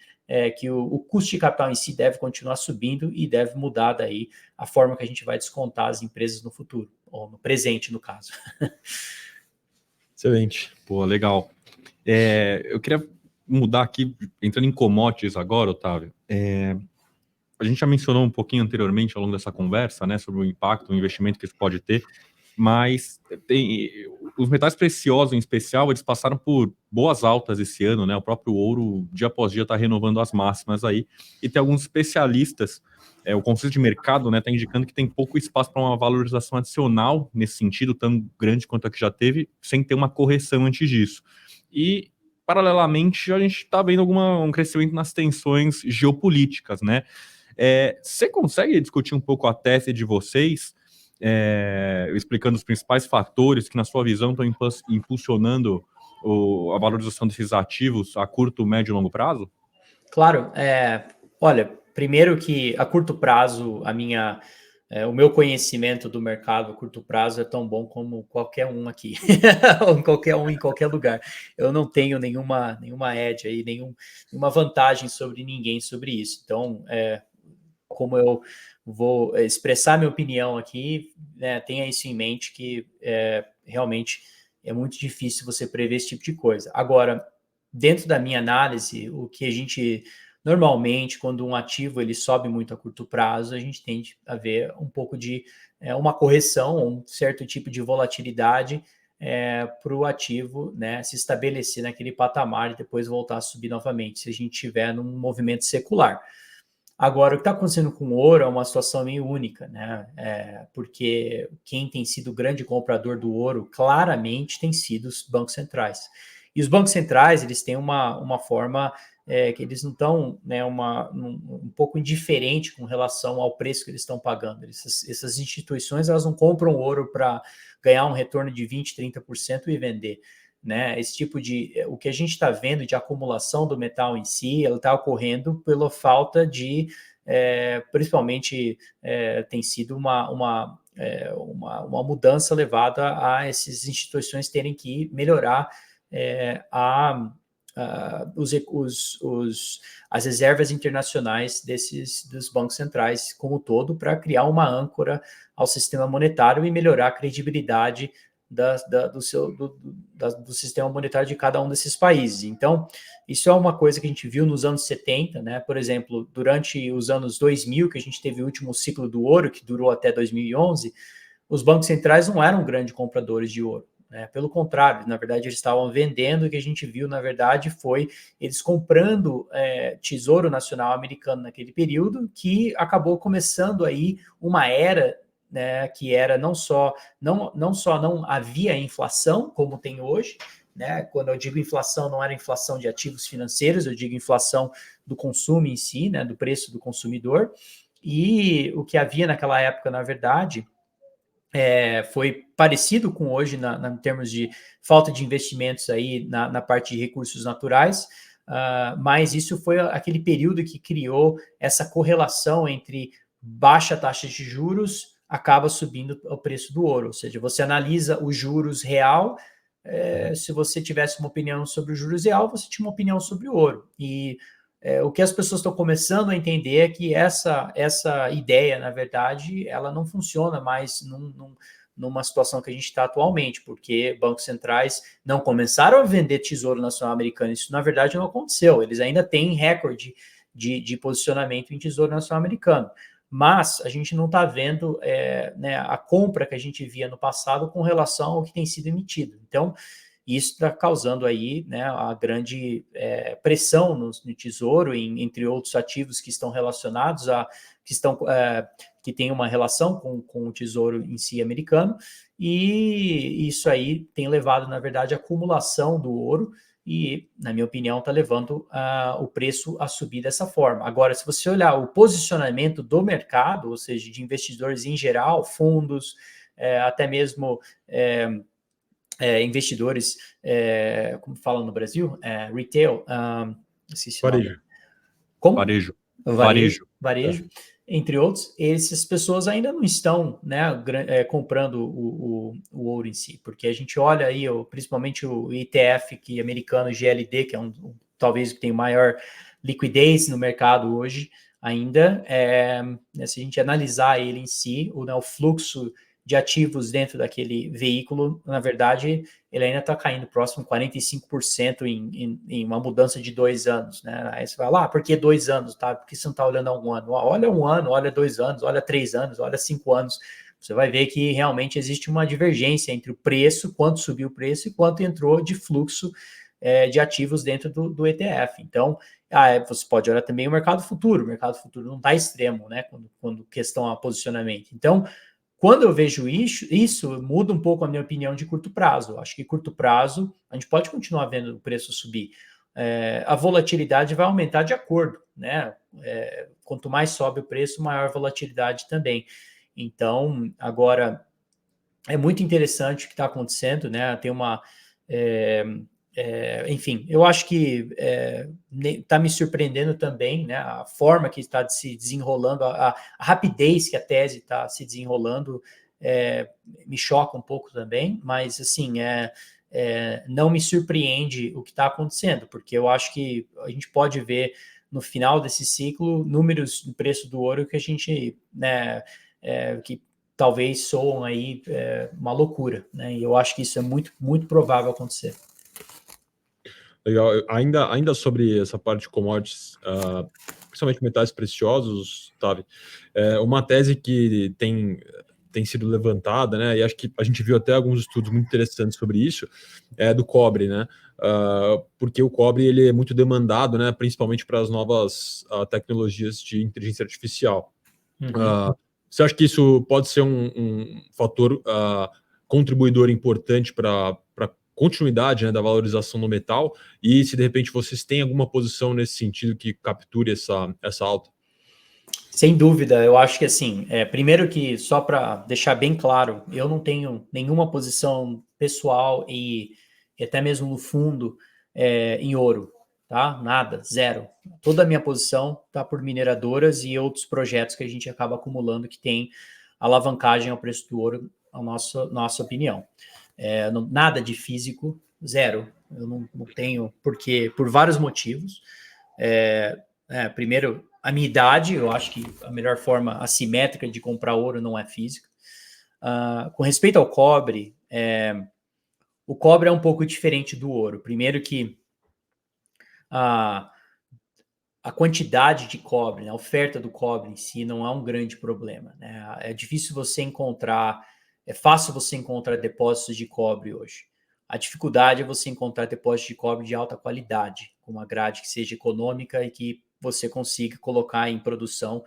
que o custo de capital em si deve continuar subindo e deve mudar daí a forma que a gente vai descontar as empresas no futuro, ou no presente, no caso. Excelente. Pô, legal. Eu queria mudar aqui, entrando em commodities agora, Otávio. A gente já mencionou um pouquinho anteriormente, ao longo dessa conversa, né, sobre o impacto, o investimento que isso pode ter. mas os metais preciosos, em especial, eles passaram por boas altas esse ano, né? O próprio ouro, dia após dia, está renovando as máximas aí, e tem alguns especialistas, o Conselho de Mercado, né, está indicando que tem pouco espaço para uma valorização adicional nesse sentido, tão grande quanto a que já teve, sem ter uma correção antes disso. E, paralelamente, a gente está vendo um crescimento nas tensões geopolíticas, né? Você consegue discutir um pouco a tese de vocês, explicando os principais fatores que, na sua visão, estão impulsionando a valorização desses ativos a curto, médio e longo prazo? Claro. Olha, primeiro que a curto prazo, o meu conhecimento do mercado a curto prazo é tão bom como qualquer um aqui, ou qualquer um em qualquer lugar. Eu não tenho nenhuma edge aí, nenhuma vantagem sobre ninguém sobre isso. Então, como eu vou expressar minha opinião aqui, né, tenha isso em mente que realmente é muito difícil você prever esse tipo de coisa. Agora, dentro da minha análise, o que a gente normalmente, quando um ativo ele sobe muito a curto prazo, a gente tende a ver um pouco de uma correção, um certo tipo de volatilidade para o ativo, né, se estabelecer naquele patamar e depois voltar a subir novamente, se a gente tiver num movimento secular. Agora, o que está acontecendo com o ouro é uma situação meio única, né? Porque quem tem sido o grande comprador do ouro claramente tem sido os bancos centrais. E os bancos centrais, eles têm uma forma que eles não estão, né, um pouco indiferente com relação ao preço que eles estão pagando. Essas instituições, elas não compram ouro para ganhar um retorno de 20%, 30% e vender. Né, esse tipo o que a gente está vendo de acumulação do metal em si, ela está ocorrendo pela falta de, principalmente, tem sido uma mudança levada a essas instituições terem que melhorar as reservas internacionais dos bancos centrais como um todo, para criar uma âncora ao sistema monetário e melhorar a credibilidade do sistema monetário de cada um desses países. Então, isso é uma coisa que a gente viu nos anos 70, né? Por exemplo, durante os anos 2000, que a gente teve o último ciclo do ouro, que durou até 2011, os bancos centrais não eram grandes compradores de ouro, né? Pelo contrário, na verdade, eles estavam vendendo, e o que a gente viu, na verdade, foi eles comprando Tesouro Nacional Americano naquele período, que acabou começando aí uma era, né, que era não só não havia inflação como tem hoje, né? Quando eu digo inflação, não era inflação de ativos financeiros, eu digo inflação do consumo em si, né, do preço do consumidor. E o que havia naquela época, na verdade, foi parecido com hoje em termos de falta de investimentos aí na parte de recursos naturais, mas isso foi aquele período que criou essa correlação entre baixa taxa de juros acaba subindo o preço do ouro, ou seja, você analisa os juros real, se você tivesse uma opinião sobre os juros real, você tinha uma opinião sobre o ouro. E o que as pessoas estão começando a entender é que essa ideia, na verdade, ela não funciona mais numa situação que a gente está atualmente, porque bancos centrais não começaram a vender Tesouro Nacional Americano. Isso, na verdade, não aconteceu. Eles ainda têm recorde de posicionamento em Tesouro Nacional Americano. Mas a gente não está vendo né, a compra que a gente via no passado com relação ao que tem sido emitido. Então, isso está causando aí, né, a grande pressão no Tesouro, entre outros ativos que estão relacionados que tem uma relação com o Tesouro em si americano, e isso aí tem levado, na verdade, à acumulação do ouro, e, na minha opinião, está levando o preço a subir dessa forma. Agora, se você olhar o posicionamento do mercado, ou seja, de investidores em geral, fundos, até mesmo investidores, como falam no Brasil, retail, esqueci o nome. Varejo. Como? Varejo. Entre outros, essas pessoas ainda não estão, né, comprando o ouro em si, porque a gente olha aí, principalmente o ETF americano GLD, que é talvez que tem maior liquidez no mercado hoje ainda, né, se a gente analisar ele em si, o fluxo de ativos dentro daquele veículo, na verdade, ele ainda está caindo próximo a 45% em uma mudança de 2 anos, né? Aí você vai lá, por que 2 anos, tá? Por que você não está olhando a 1 ano? Olha 1 ano, olha 2 anos, olha 3 anos, olha 5 anos. você vai ver que realmente existe uma divergência entre o preço, quanto subiu o preço e quanto entrou de fluxo de ativos dentro do ETF. Então, você pode olhar também o mercado futuro não está extremo, né, quando questão a posicionamento. Então, quando eu vejo isso muda um pouco a minha opinião de curto prazo. Eu acho que curto prazo a gente pode continuar vendo o preço subir. A volatilidade vai aumentar de acordo, né? Quanto mais sobe o preço, maior a volatilidade também. Então, agora, é muito interessante o que está acontecendo, né? Tem uma... enfim, eu acho que está me surpreendendo também, né? A forma que está se desenrolando, a rapidez que a tese está se desenrolando me choca um pouco também, mas assim, não me surpreende o que está acontecendo, porque eu acho que a gente pode ver no final desse ciclo números do preço do ouro que a gente, né, que talvez soam aí uma loucura, né? E eu acho que isso é muito, muito provável acontecer. Legal. Ainda sobre essa parte de commodities, principalmente metais preciosos, Tavi, uma tese que tem sido levantada, né, e acho que a gente viu até alguns estudos muito interessantes sobre isso, é do cobre, né, porque o cobre ele é muito demandado, né, principalmente para as novas tecnologias de inteligência artificial. Você acha que isso pode ser um fator contribuidor importante para continuidade, né, da valorização do metal, e se de repente vocês têm alguma posição nesse sentido que capture essa alta? Sem dúvida, eu acho que assim, primeiro que só para deixar bem claro, eu não tenho nenhuma posição pessoal e até mesmo no fundo em ouro, tá? Nada, zero. Toda a minha posição tá por mineradoras e outros projetos que a gente acaba acumulando que tem alavancagem ao preço do ouro, a nossa opinião. Nada de físico, zero. Eu não tenho, porque por vários motivos. Primeiro, a minha idade, eu acho que a melhor forma assimétrica de comprar ouro não é física. Com respeito ao cobre, o cobre é um pouco diferente do ouro. Primeiro que a quantidade de cobre, né, a oferta do cobre em si não é um grande problema, né? É difícil você encontrar, é fácil você encontrar depósitos de cobre hoje. A dificuldade é você encontrar depósitos de cobre de alta qualidade, com uma grade que seja econômica e que você consiga colocar em produção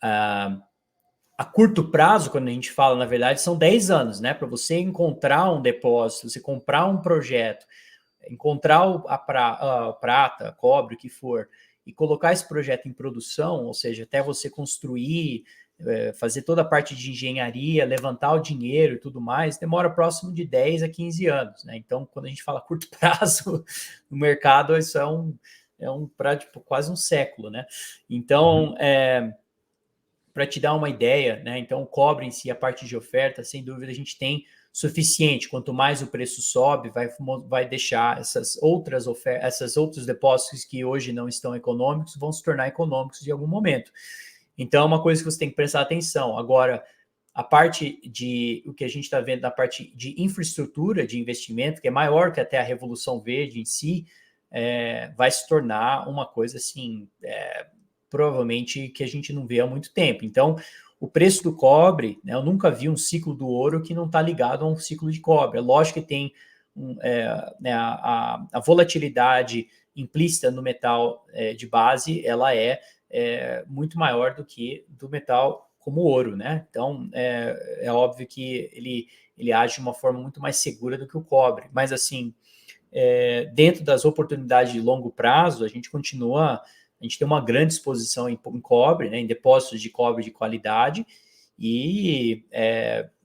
a curto prazo. Quando a gente fala, na verdade, são 10 anos, né? Para você encontrar um depósito, você comprar um projeto, encontrar a prata, cobre, o que for, e colocar esse projeto em produção, ou seja, até você construir, fazer toda a parte de engenharia, levantar o dinheiro e tudo mais, demora próximo de 10 a 15 anos, né? Então, quando a gente fala curto prazo no mercado, isso tipo, quase um século, né? Então, para te dar uma ideia, né? Então, o cobre em si, a parte de oferta, sem dúvida, a gente tem suficiente. Quanto mais o preço sobe, vai deixar esses outros depósitos que hoje não estão econômicos, vão se tornar econômicos em algum momento. Então, é uma coisa que você tem que prestar atenção. Agora, a parte de o que a gente está vendo na parte de infraestrutura de investimento, que é maior que até a Revolução Verde em si, vai se tornar uma coisa assim, provavelmente que a gente não vê há muito tempo. Então, o preço do cobre, né, eu nunca vi um ciclo do ouro que não está ligado a um ciclo de cobre. É lógico que tem né, a volatilidade implícita no metal de base, ela é muito maior do que do metal como o ouro, né? Então, é óbvio que ele age de uma forma muito mais segura do que o cobre. Mas, assim, dentro das oportunidades de longo prazo, a gente tem uma grande exposição em cobre, né, em depósitos de cobre de qualidade, e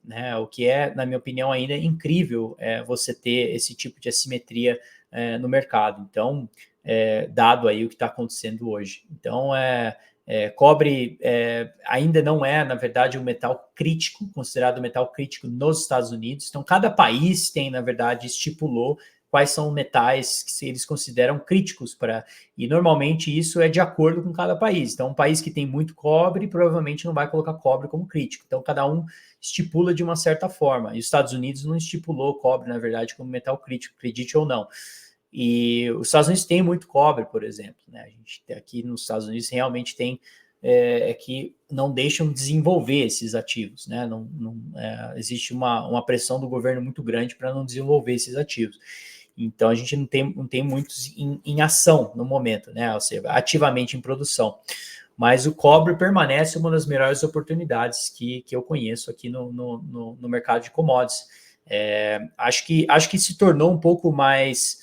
né, o que na minha opinião, ainda é incrível você ter esse tipo de assimetria no mercado. Então, dado aí o que está acontecendo hoje. Então, cobre ainda não é, na verdade, um metal crítico, considerado um metal crítico nos Estados Unidos. Então, cada país tem, na verdade, estipulou quais são metais que eles consideram críticos e normalmente isso é de acordo com cada país. Então, um país que tem muito cobre provavelmente não vai colocar cobre como crítico. Então, cada um estipula de uma certa forma. E os Estados Unidos não estipulou cobre, na verdade, como metal crítico, acredite ou não. E os Estados Unidos têm muito cobre, por exemplo, né? A gente aqui nos Estados Unidos realmente tem é que não deixam desenvolver esses ativos, né? Existe uma pressão do governo muito grande para não desenvolver esses ativos. Então, a gente não tem muitos em ação no momento, né? Ou seja, ativamente em produção. Mas o cobre permanece uma das melhores oportunidades que eu conheço aqui no mercado de commodities. Acho que se tornou um pouco mais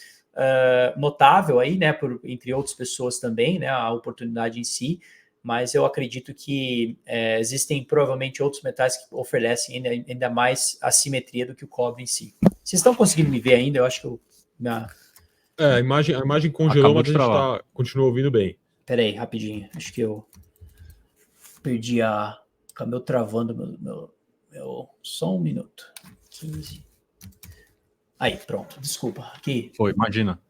notável aí, né? Entre outras pessoas também, né? A oportunidade em si. Mas eu acredito que existem provavelmente outros metais que oferecem ainda mais assimetria do que o cobre em si. Vocês estão conseguindo me ver ainda? Eu acho que A imagem congelou, mas a gente continua ouvindo bem. Pera aí, rapidinho. Acho que eu perdi acabou travando meu... Só um minuto. 15. Aí, pronto. Desculpa. Aqui. Foi, imagina.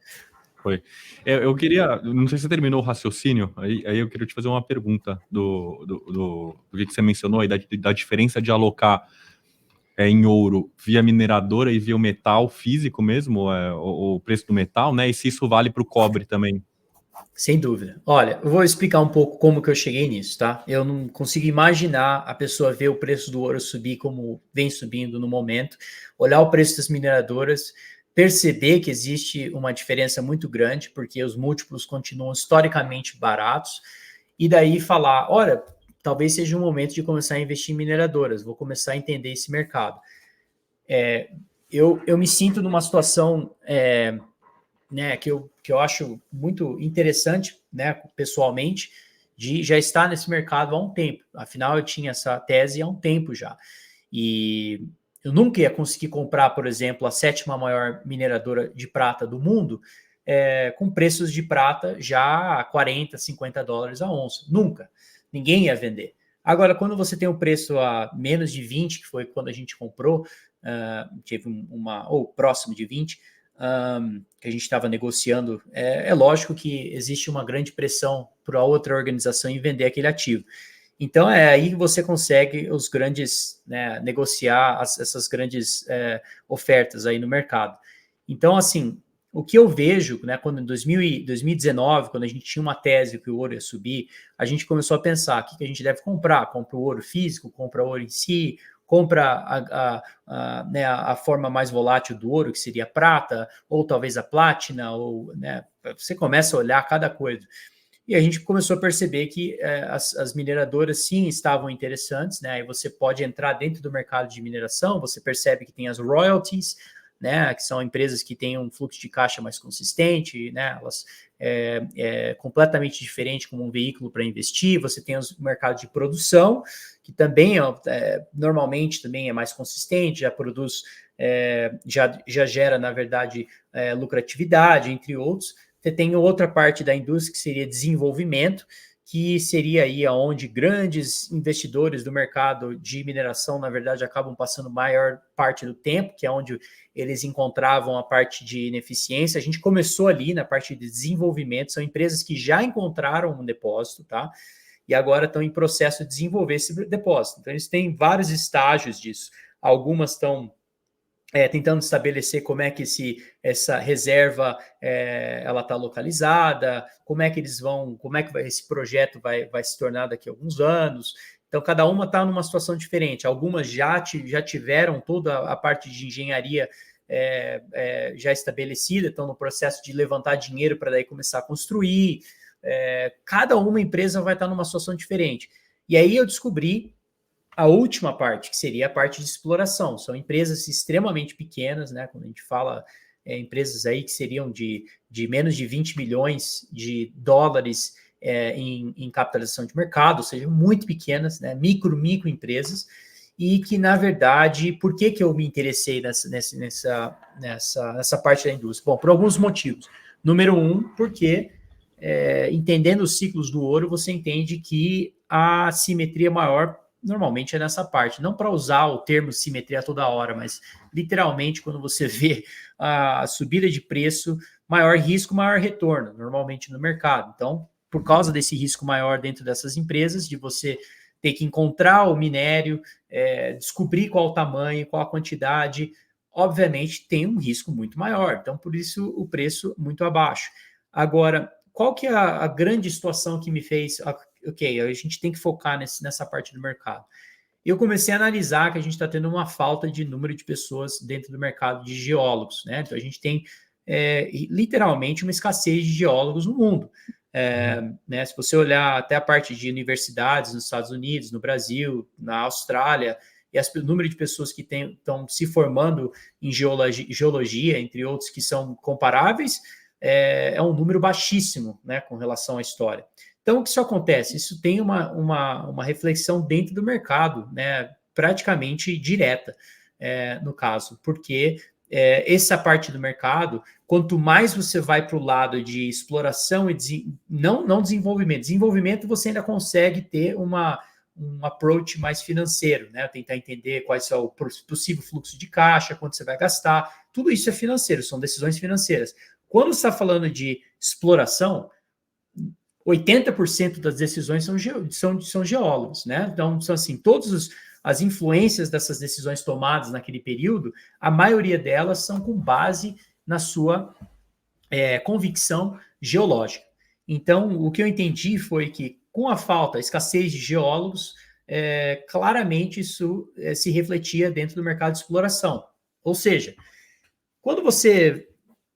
Foi. Eu queria... Não sei se você terminou o raciocínio. Aí eu queria te fazer uma pergunta do que você mencionou aí, da diferença de alocar em ouro via mineradora e via o metal físico mesmo, o preço do metal, né? E se isso vale para o cobre também. Sem dúvida. Olha, eu vou explicar um pouco como que eu cheguei nisso, tá? Eu não consigo imaginar a pessoa ver o preço do ouro subir como vem subindo no momento, olhar o preço das mineradoras, perceber que existe uma diferença muito grande, porque os múltiplos continuam historicamente baratos, e daí falar, olha, talvez seja um momento de começar a investir em mineradoras, vou começar a entender esse mercado. Eu me sinto numa situação... né, que eu acho muito interessante, né, pessoalmente, de já estar nesse mercado há um tempo. Afinal, eu tinha essa tese há um tempo já. E eu nunca ia conseguir comprar, por exemplo, a 7ª maior mineradora de prata do mundo, com preços de prata já a 40, 50 dólares a onça. Nunca. Ninguém ia vender. Agora, quando você tem um preço a menos de 20, que foi quando a gente comprou, teve ou próximo de 20, que a gente estava negociando, é lógico que existe uma grande pressão para outra organização em vender aquele ativo. Então, é aí que você consegue os grandes, né, negociar essas grandes ofertas aí no mercado. Então, assim, o que eu vejo, né, quando em 2019, quando a gente tinha uma tese que o ouro ia subir, a gente começou a pensar, o que a gente deve comprar? Compra o ouro físico, compra o ouro em si, compra né, a forma mais volátil do ouro, que seria a prata, ou talvez a platina, ou, né, você começa a olhar cada coisa. E a gente começou a perceber que as mineradoras sim estavam interessantes, né? Aí você pode entrar dentro do mercado de mineração, você percebe que tem as royalties, né, que são empresas que têm um fluxo de caixa mais consistente, né, elas completamente diferente como um veículo para investir. Você tem o mercado de produção, que também normalmente também é mais consistente, já produz, já gera, na verdade, lucratividade, entre outros. Você tem outra parte da indústria que seria desenvolvimento, que seria aí onde grandes investidores do mercado de mineração, na verdade, acabam passando maior parte do tempo, que é onde eles encontravam a parte de ineficiência. A gente começou ali na parte de desenvolvimento, são empresas que já encontraram um depósito, tá? E agora estão em processo de desenvolver esse depósito. Então, eles têm vários estágios disso. Algumas estão tentando estabelecer como é que essa reserva ela está localizada, como é que esse projeto vai se tornar daqui a alguns anos. Então, cada uma está numa situação diferente. Algumas já tiveram toda a parte de engenharia já estabelecida, estão no processo de levantar dinheiro para daí começar a construir. Cada uma empresa vai estar numa situação diferente. E aí eu descobri a última parte, que seria a parte de exploração. São empresas extremamente pequenas, né? Quando a gente fala empresas aí que seriam de menos de 20 milhões de dólares em capitalização de mercado, ou seja, muito pequenas, né? Micro empresas, e que, na verdade, por que eu me interessei nessa parte da indústria? Bom, por alguns motivos. Número um, porque entendendo os ciclos do ouro, você entende que a simetria maior normalmente é nessa parte, não para usar o termo simetria toda hora, mas literalmente quando você vê a subida de preço, maior risco, maior retorno, normalmente no mercado. Então, por causa desse risco maior dentro dessas empresas, de você ter que encontrar o minério, descobrir qual o tamanho, qual a quantidade, obviamente tem um risco muito maior. Então, por isso o preço muito abaixo. Agora, qual que é a grande situação que me fez ok, a gente tem que focar nessa parte do mercado. Eu comecei a analisar que a gente está tendo uma falta de número de pessoas dentro do mercado de geólogos, né? Então a gente tem literalmente uma escassez de geólogos no mundo. Né? Se você olhar até a parte de universidades nos Estados Unidos, no Brasil, na Austrália, e o número de pessoas que estão se formando em geologia, entre outros que são comparáveis, é um número baixíssimo, né, com relação à história. Então, o que isso acontece? Isso tem uma reflexão dentro do mercado, né, praticamente direta, no caso, porque essa parte do mercado, quanto mais você vai para o lado de exploração e não desenvolvimento você ainda consegue ter um approach mais financeiro, né? Tentar entender quais é o possível fluxo de caixa, quanto você vai gastar, tudo isso é financeiro, são decisões financeiras. Quando você está falando de exploração, 80% das decisões são geólogos, né? Então, são assim, todas as influências dessas decisões tomadas naquele período, a maioria delas são com base na sua convicção geológica. Então, o que eu entendi foi que, com a escassez de geólogos, claramente isso se refletia dentro do mercado de exploração. Ou seja, quando você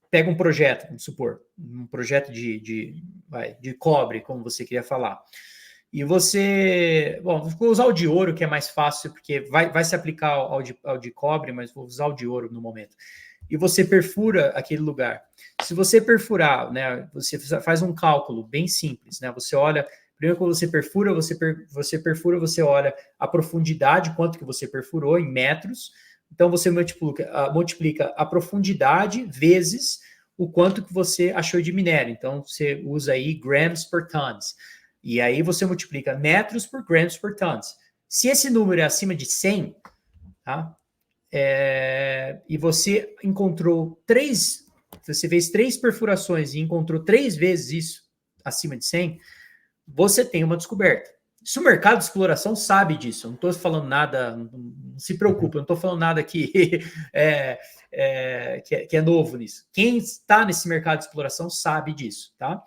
pega um projeto, vamos supor, um projeto de cobre, como você queria falar, e você... Bom, vou usar o de ouro, que é mais fácil, porque vai se aplicar ao de cobre, mas vou usar o de ouro no momento. E você perfura aquele lugar. Se você perfurar, né, você faz um cálculo bem simples, né? Você olha, primeiro quando você perfura, você olha a profundidade, quanto que você perfurou em metros. Então você multiplica a profundidade vezes o quanto que você achou de minério. Então você usa aí grams per tons. E aí você multiplica metros por grams per tons. Se esse número é acima de 100, tá? E você encontrou você fez 3 perfurações e encontrou 3 vezes isso acima de 100, você tem uma descoberta. Se o mercado de exploração sabe disso, eu não estou falando nada, não se preocupe, eu não estou falando nada que é novo nisso. Quem está nesse mercado de exploração sabe disso, tá?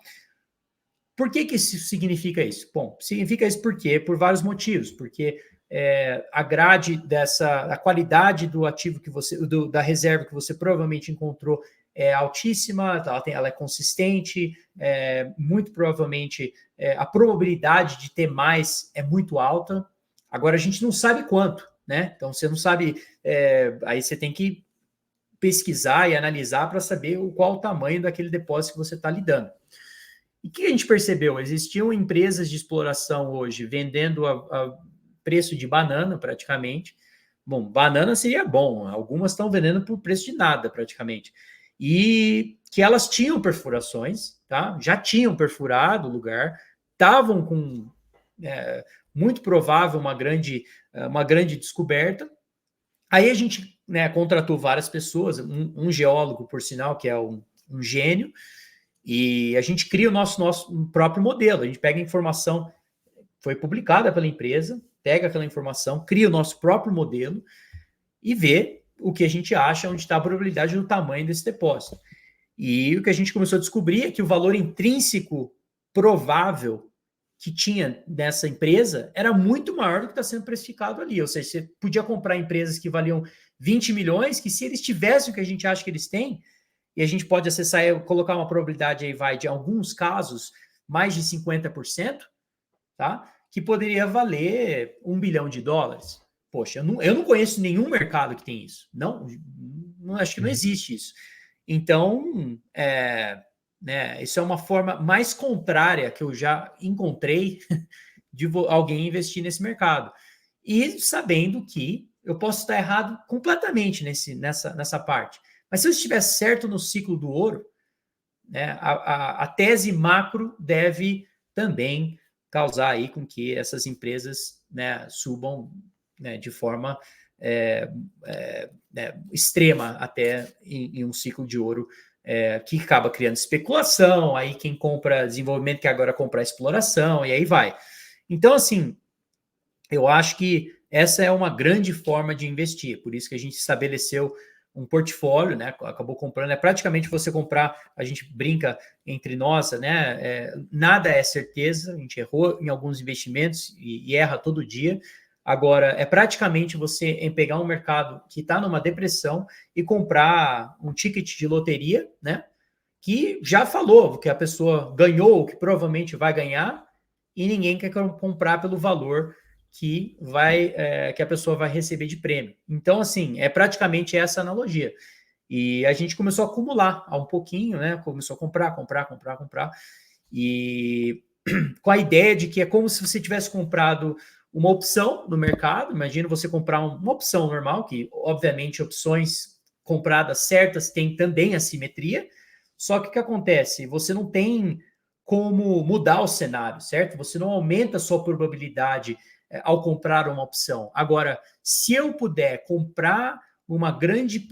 Por que isso significa isso? Bom, significa isso por vários motivos, porque a grade a qualidade do ativo da reserva que você provavelmente encontrou é altíssima, ela é consistente, muito provavelmente a probabilidade de ter mais é muito alta. Agora a gente não sabe quanto, né? Então você não sabe, aí você tem que pesquisar e analisar para saber qual o tamanho daquele depósito que você está lidando. E o que a gente percebeu? Existiam empresas de exploração hoje vendendo a preço de banana, praticamente. Bom, banana seria bom, algumas estão vendendo por preço de nada, praticamente. E que elas tinham perfurações, tá? Já tinham perfurado o lugar, estavam com, muito provável, uma grande descoberta. Aí a gente, né, contratou várias pessoas, um geólogo, por sinal, que é um gênio, e a gente cria o nosso próprio modelo. A gente pega a informação, foi publicada pela empresa, pega aquela informação, cria o nosso próprio modelo e vê o que a gente acha, onde está a probabilidade do tamanho desse depósito. E o que a gente começou a descobrir é que o valor intrínseco provável que tinha nessa empresa era muito maior do que está sendo precificado ali. Ou seja, você podia comprar empresas que valiam 20 milhões, que se eles tivessem o que a gente acha que eles têm, e a gente pode acessar e colocar uma probabilidade aí, de alguns casos, mais de 50%, tá? Que poderia valer $1 bilhão. Poxa, eu não conheço nenhum mercado que tem isso. Não acho que não existe isso. Então, né, isso é uma forma mais contrária que eu já encontrei de alguém investir nesse mercado. E sabendo que eu posso estar errado completamente nessa parte. Mas se eu estiver certo no ciclo do ouro, né, a tese macro deve também causar aí com que essas empresas, né, subam, né, de forma extrema até em um ciclo de ouro, que acaba criando especulação, aí quem compra desenvolvimento que agora compra exploração, e aí vai. Então, assim, eu acho que essa é uma grande forma de investir, por isso que a gente estabeleceu um portfólio, né? Acabou comprando. É praticamente você comprar, a gente brinca entre nós, né? Nada é certeza, a gente errou em alguns investimentos e erra todo dia. Agora, é praticamente você pegar um mercado que está numa depressão e comprar um ticket de loteria, né? Que já falou que a pessoa ganhou, que provavelmente vai ganhar, e ninguém quer comprar pelo valor que a pessoa vai receber de prêmio. Então, assim, é praticamente essa analogia. E a gente começou a acumular um pouquinho, né? Começou a comprar. E com a ideia de que é como se você tivesse comprado uma opção no mercado. Imagina você comprar uma opção normal, que obviamente opções compradas certas têm também assimetria. Só que o que acontece? Você não tem como mudar o cenário, certo? Você não aumenta a sua probabilidade ao comprar uma opção. Agora, se eu puder comprar uma grande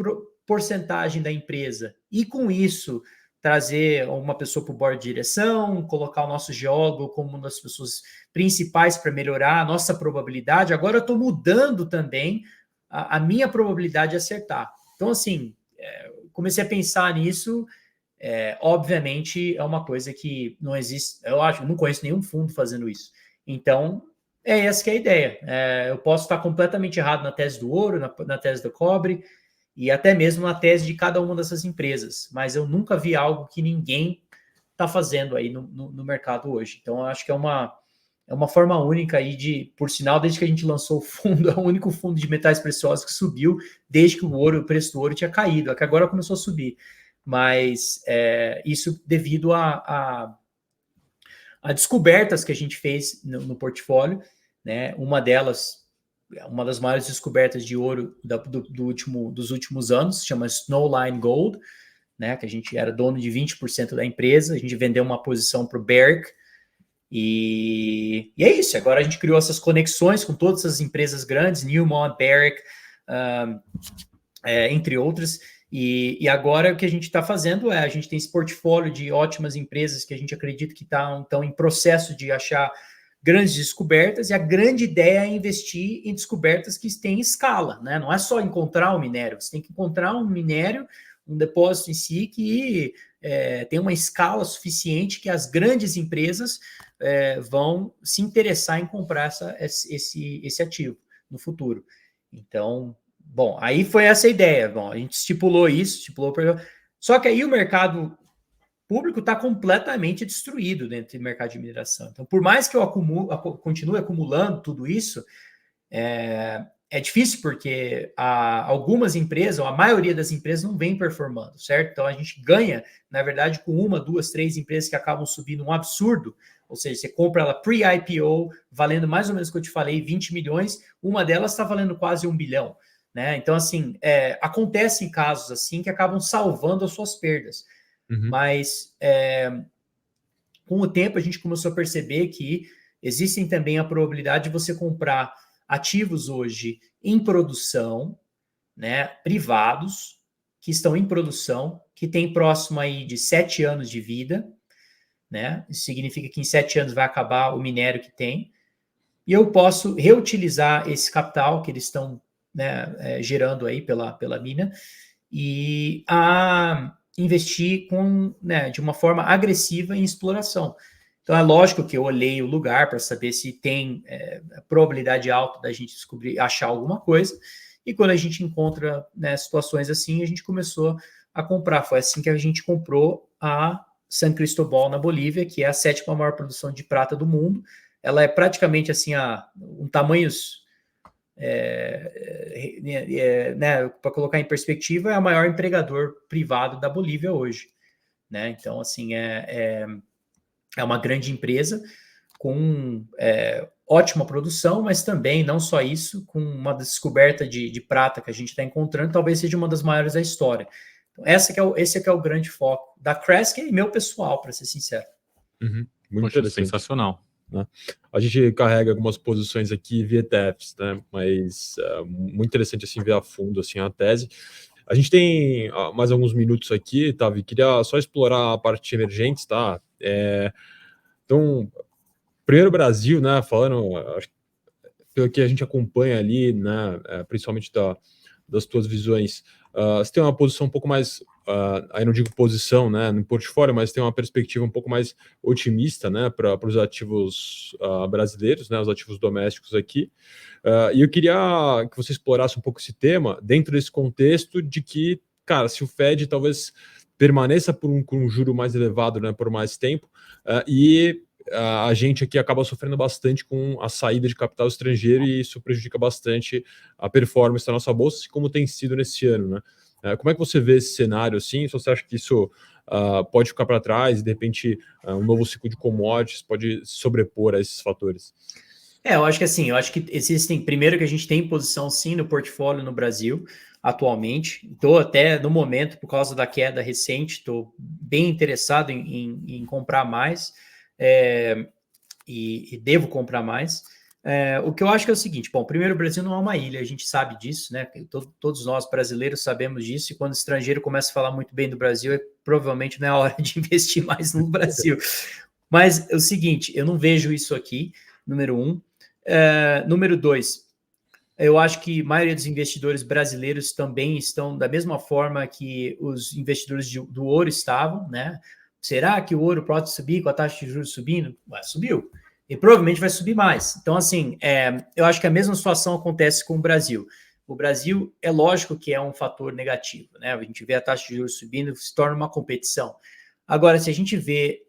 porcentagem da empresa e com isso trazer uma pessoa para o board de direção, colocar o nosso geólogo como uma das pessoas principais para melhorar a nossa probabilidade, agora eu estou mudando também a minha probabilidade de acertar. Então, assim, comecei a pensar nisso. Obviamente, é uma coisa que não existe, não conheço nenhum fundo fazendo isso. Então, essa que é a ideia. Eu posso estar completamente errado na tese do ouro, na tese do cobre, e até mesmo na tese de cada uma dessas empresas, mas eu nunca vi algo que ninguém está fazendo aí no mercado hoje. Então, eu acho que é uma forma única aí por sinal, desde que a gente lançou o fundo, é o único fundo de metais preciosos que subiu desde que o preço do ouro tinha caído, é que agora começou a subir. Mas isso devido a descobertas que a gente fez no portfólio, né? Uma das maiores descobertas de ouro dos últimos anos, se chama Snowline Gold, né? Que a gente era dono de 20% da empresa, a gente vendeu uma posição para o Barrick, e é isso. Agora a gente criou essas conexões com todas as empresas grandes, Newmont, Barrick, entre outras. E agora o que a gente está fazendo a gente tem esse portfólio de ótimas empresas que a gente acredita que estão em processo de achar grandes descobertas, e a grande ideia é investir em descobertas que têm escala, né? Não é só encontrar o minério, você tem que encontrar um minério, um depósito em si que tem uma escala suficiente que as grandes empresas vão se interessar em comprar esse ativo no futuro. Então, bom, aí foi essa a ideia. Bom, a gente estipulou. Só que aí o mercado público está completamente destruído dentro do mercado de mineração. Então, por mais que eu continue acumulando tudo isso, é difícil porque algumas empresas, ou a maioria das empresas, não vem performando, certo? Então, a gente ganha, na verdade, com 1, 2, 3 empresas que acabam subindo um absurdo. Ou seja, você compra ela pre-IPO, valendo mais ou menos o que eu te falei, 20 milhões, uma delas está valendo quase 1 bilhão. Né? Então, assim, acontecem casos assim que acabam salvando as suas perdas. Uhum. Mas, com o tempo, a gente começou a perceber que existem também a probabilidade de você comprar ativos hoje em produção, né, privados, que estão em produção, que tem próximo aí de 7 anos de vida, né? Isso significa que em 7 anos vai acabar o minério que tem, e eu posso reutilizar esse capital que eles estão, né, gerando aí pela mina, e a investir de uma forma agressiva em exploração. Então, é lógico que eu olhei o lugar para saber se tem probabilidade alta da gente achar alguma coisa, e quando a gente encontra, né, situações assim, a gente começou a comprar. Foi assim que a gente comprou a San Cristóbal, na Bolívia, que é a 7ª maior produção de prata do mundo. Ela é praticamente assim, um tamanhos... né, para colocar em perspectiva, é o maior empregador privado da Bolívia hoje, né? Então, assim, é uma grande empresa com ótima produção, mas também, não só isso, com uma descoberta de prata que a gente está encontrando, talvez seja uma das maiores da história. Então, esse é o grande foco da Cresque e meu pessoal, para ser sincero. Uhum. Muito sensacional. Né? A gente carrega algumas posições aqui via ETFs, né? Mas muito interessante assim ver a fundo assim a tese. A gente tem mais alguns minutos aqui, Tavi. Queria só explorar a parte de emergentes, tá? Então, primeiro Brasil, né? Falando pelo que a gente acompanha ali, né? Principalmente das tuas visões, você tem uma posição um pouco mais, aí não digo posição, né, no portfólio, mas tem uma perspectiva um pouco mais otimista, né, para os ativos brasileiros, né, os ativos domésticos aqui. E eu queria que você explorasse um pouco esse tema dentro desse contexto de que, cara, se o Fed talvez permaneça com um juro mais elevado, né, por mais tempo, e a gente aqui acaba sofrendo bastante com a saída de capital estrangeiro e isso prejudica bastante a performance da nossa bolsa, como tem sido nesse ano, né? Como é que você vê esse cenário assim? Se você acha que isso pode ficar para trás e de repente um novo ciclo de commodities pode se sobrepor a esses fatores? Eu acho que assim, existem, primeiro que a gente tem posição sim no portfólio no Brasil atualmente, estou até no momento, por causa da queda recente, estou bem interessado em comprar mais, e devo comprar mais. O que eu acho que é o seguinte, bom, primeiro o Brasil não é uma ilha, a gente sabe disso, né? Todos nós brasileiros sabemos disso, e quando o estrangeiro começa a falar muito bem do Brasil, provavelmente não é a hora de investir mais no Brasil. Mas é o seguinte, eu não vejo isso aqui, número um. Número dois, eu acho que a maioria dos investidores brasileiros também estão da mesma forma que os investidores do ouro estavam, né? Será que o ouro pode subir com a taxa de juros subindo? Subiu. E provavelmente vai subir mais. Então, assim, eu acho que a mesma situação acontece com o Brasil. O Brasil, é lógico que é um fator negativo, né? A gente vê a taxa de juros subindo, se torna uma competição. Agora, se a gente vê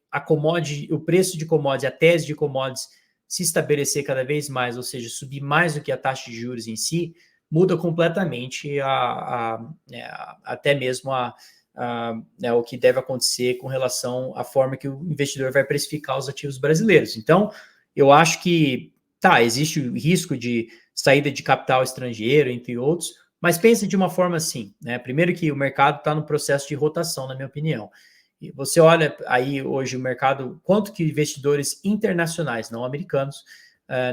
o preço de commodities, a tese de commodities se estabelecer cada vez mais, ou seja, subir mais do que a taxa de juros em si, muda completamente até mesmo o que deve acontecer com relação à forma que o investidor vai precificar os ativos brasileiros. Então, eu acho que, existe o risco de saída de capital estrangeiro, entre outros, mas pensa de uma forma assim, né? Primeiro que o mercado está no processo de rotação, na minha opinião. E você olha aí hoje o mercado, quanto que investidores internacionais, não americanos,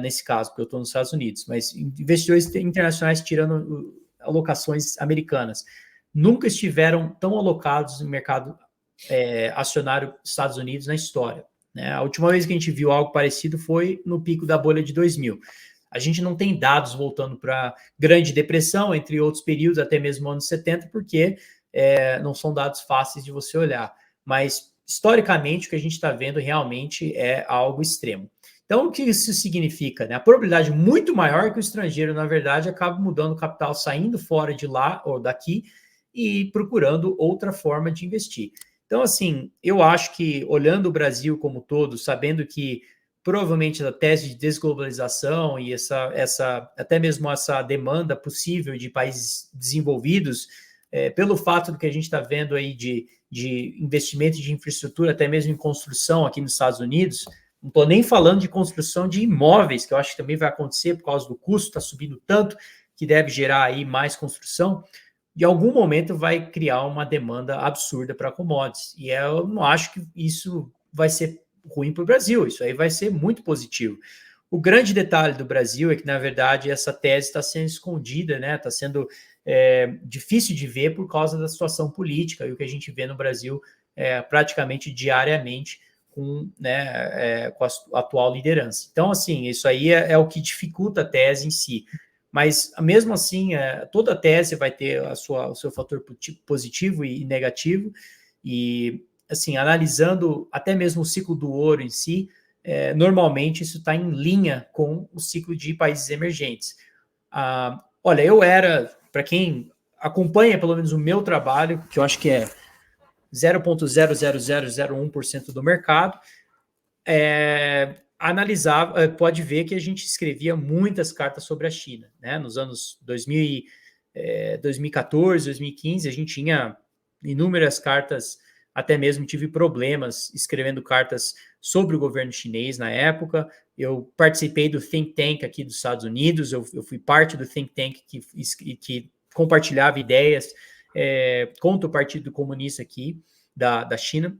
nesse caso, porque eu estou nos Estados Unidos, mas investidores internacionais tirando alocações americanas, nunca estiveram tão alocados no mercado acionário dos Estados Unidos na história, né? A última vez que a gente viu algo parecido foi no pico da bolha de 2000. A gente não tem dados voltando para a Grande Depressão, entre outros períodos, até mesmo anos 70, porque não são dados fáceis de você olhar. Mas, historicamente, o que a gente está vendo realmente é algo extremo. Então, o que isso significa? Né? A probabilidade muito maior que o estrangeiro, na verdade, acabe mudando o capital, saindo fora de lá ou daqui e procurando outra forma de investir. Então, assim, eu acho que, olhando o Brasil como todo, sabendo que provavelmente a tese de desglobalização e até mesmo essa demanda possível de países desenvolvidos, pelo fato do que a gente está vendo aí de investimento de infraestrutura, até mesmo em construção aqui nos Estados Unidos, não estou nem falando de construção de imóveis, que eu acho que também vai acontecer por causa do custo, está subindo tanto, que deve gerar aí mais construção, de algum momento vai criar uma demanda absurda para commodities. E eu não acho que isso vai ser ruim para o Brasil, isso aí vai ser muito positivo. O grande detalhe do Brasil é que, na verdade, essa tese está sendo escondida, né? Está sendo difícil de ver por causa da situação política e o que a gente vê no Brasil praticamente diariamente com a atual liderança. Então, assim, isso aí é o que dificulta a tese em si. Mas, mesmo assim, toda tese vai ter o seu fator positivo e negativo. E, assim, analisando até mesmo o ciclo do ouro em si, normalmente isso está em linha com o ciclo de países emergentes. Olha, para quem acompanha pelo menos o meu trabalho, que eu acho que é 0,00001% do mercado, analisava, pode ver que a gente escrevia muitas cartas sobre a China, né? Nos anos 2014, 2015, a gente tinha inúmeras cartas, até mesmo tive problemas escrevendo cartas sobre o governo chinês na época. Eu participei do think tank aqui dos Estados Unidos, eu fui parte do think tank que compartilhava ideias contra o Partido Comunista aqui da China,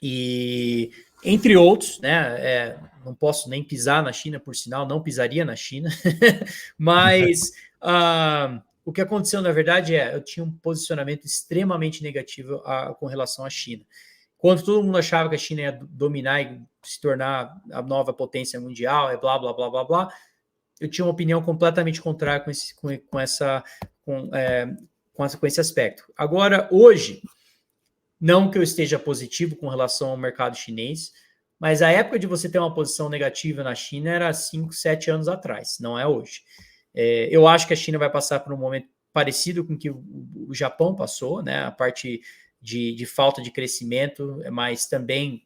e entre outros, né? Não posso nem pisar na China, por sinal, não pisaria na China, mas o que aconteceu, na verdade, eu tinha um posicionamento extremamente negativo com relação à China. Quando todo mundo achava que a China ia dominar e se tornar a nova potência mundial, blá, blá, blá, blá, blá, eu tinha uma opinião completamente contrária com com esse aspecto. Agora, hoje, não que eu esteja positivo com relação ao mercado chinês, mas a época de você ter uma posição negativa na China era 5, 7 anos atrás, não é hoje. Eu acho que a China vai passar por um momento parecido com o que o Japão passou, né? A parte de falta de crescimento, mas também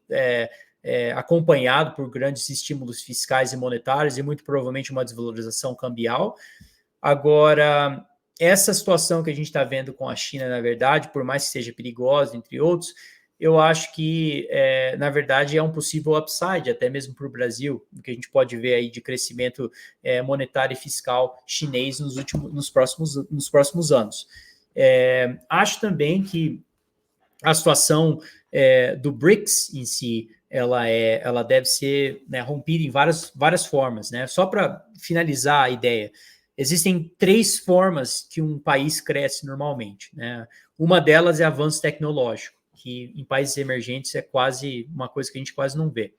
acompanhado por grandes estímulos fiscais e monetários e muito provavelmente uma desvalorização cambial. Agora, essa situação que a gente está vendo com a China, na verdade, por mais que seja perigosa, entre outros, eu acho que, na verdade, é um possível upside, até mesmo para o Brasil, o que a gente pode ver aí de crescimento monetário e fiscal chinês nos próximos anos. Acho também que a situação do BRICS em si, ela deve ser, né, rompida em várias formas, né? Só para finalizar a ideia, existem 3 formas que um país cresce normalmente, né? Uma delas é avanço tecnológico, que em países emergentes é quase uma coisa que a gente quase não vê.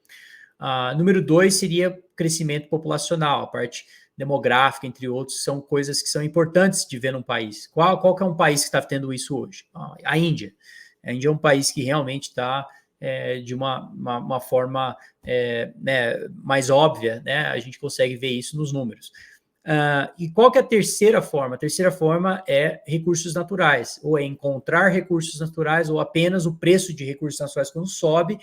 Número 2 seria crescimento populacional, a parte demográfica, entre outros, são coisas que são importantes de ver num país. Qual que é um país que está tendo isso hoje? A Índia. A Índia é um país que realmente está de uma forma né, mais óbvia, né? A gente consegue ver isso nos números. E qual que é a terceira forma? A terceira forma é recursos naturais, ou é encontrar recursos naturais, ou apenas o preço de recursos naturais quando sobe,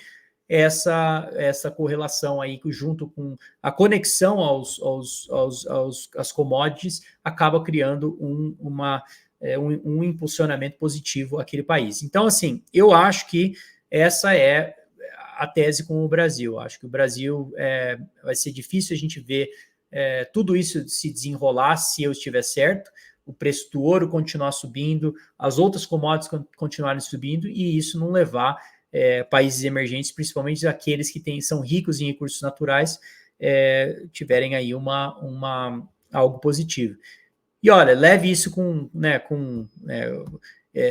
essa correlação aí junto com a conexão às commodities acaba criando um impulsionamento positivo àquele país. Então, assim, eu acho que essa é a tese com o Brasil. Acho que o Brasil vai ser difícil a gente ver tudo isso se desenrolar se eu estiver certo, o preço do ouro continuar subindo, as outras commodities continuarem subindo e isso não levar países emergentes, principalmente aqueles que são ricos em recursos naturais, tiverem aí algo positivo. E olha, leve isso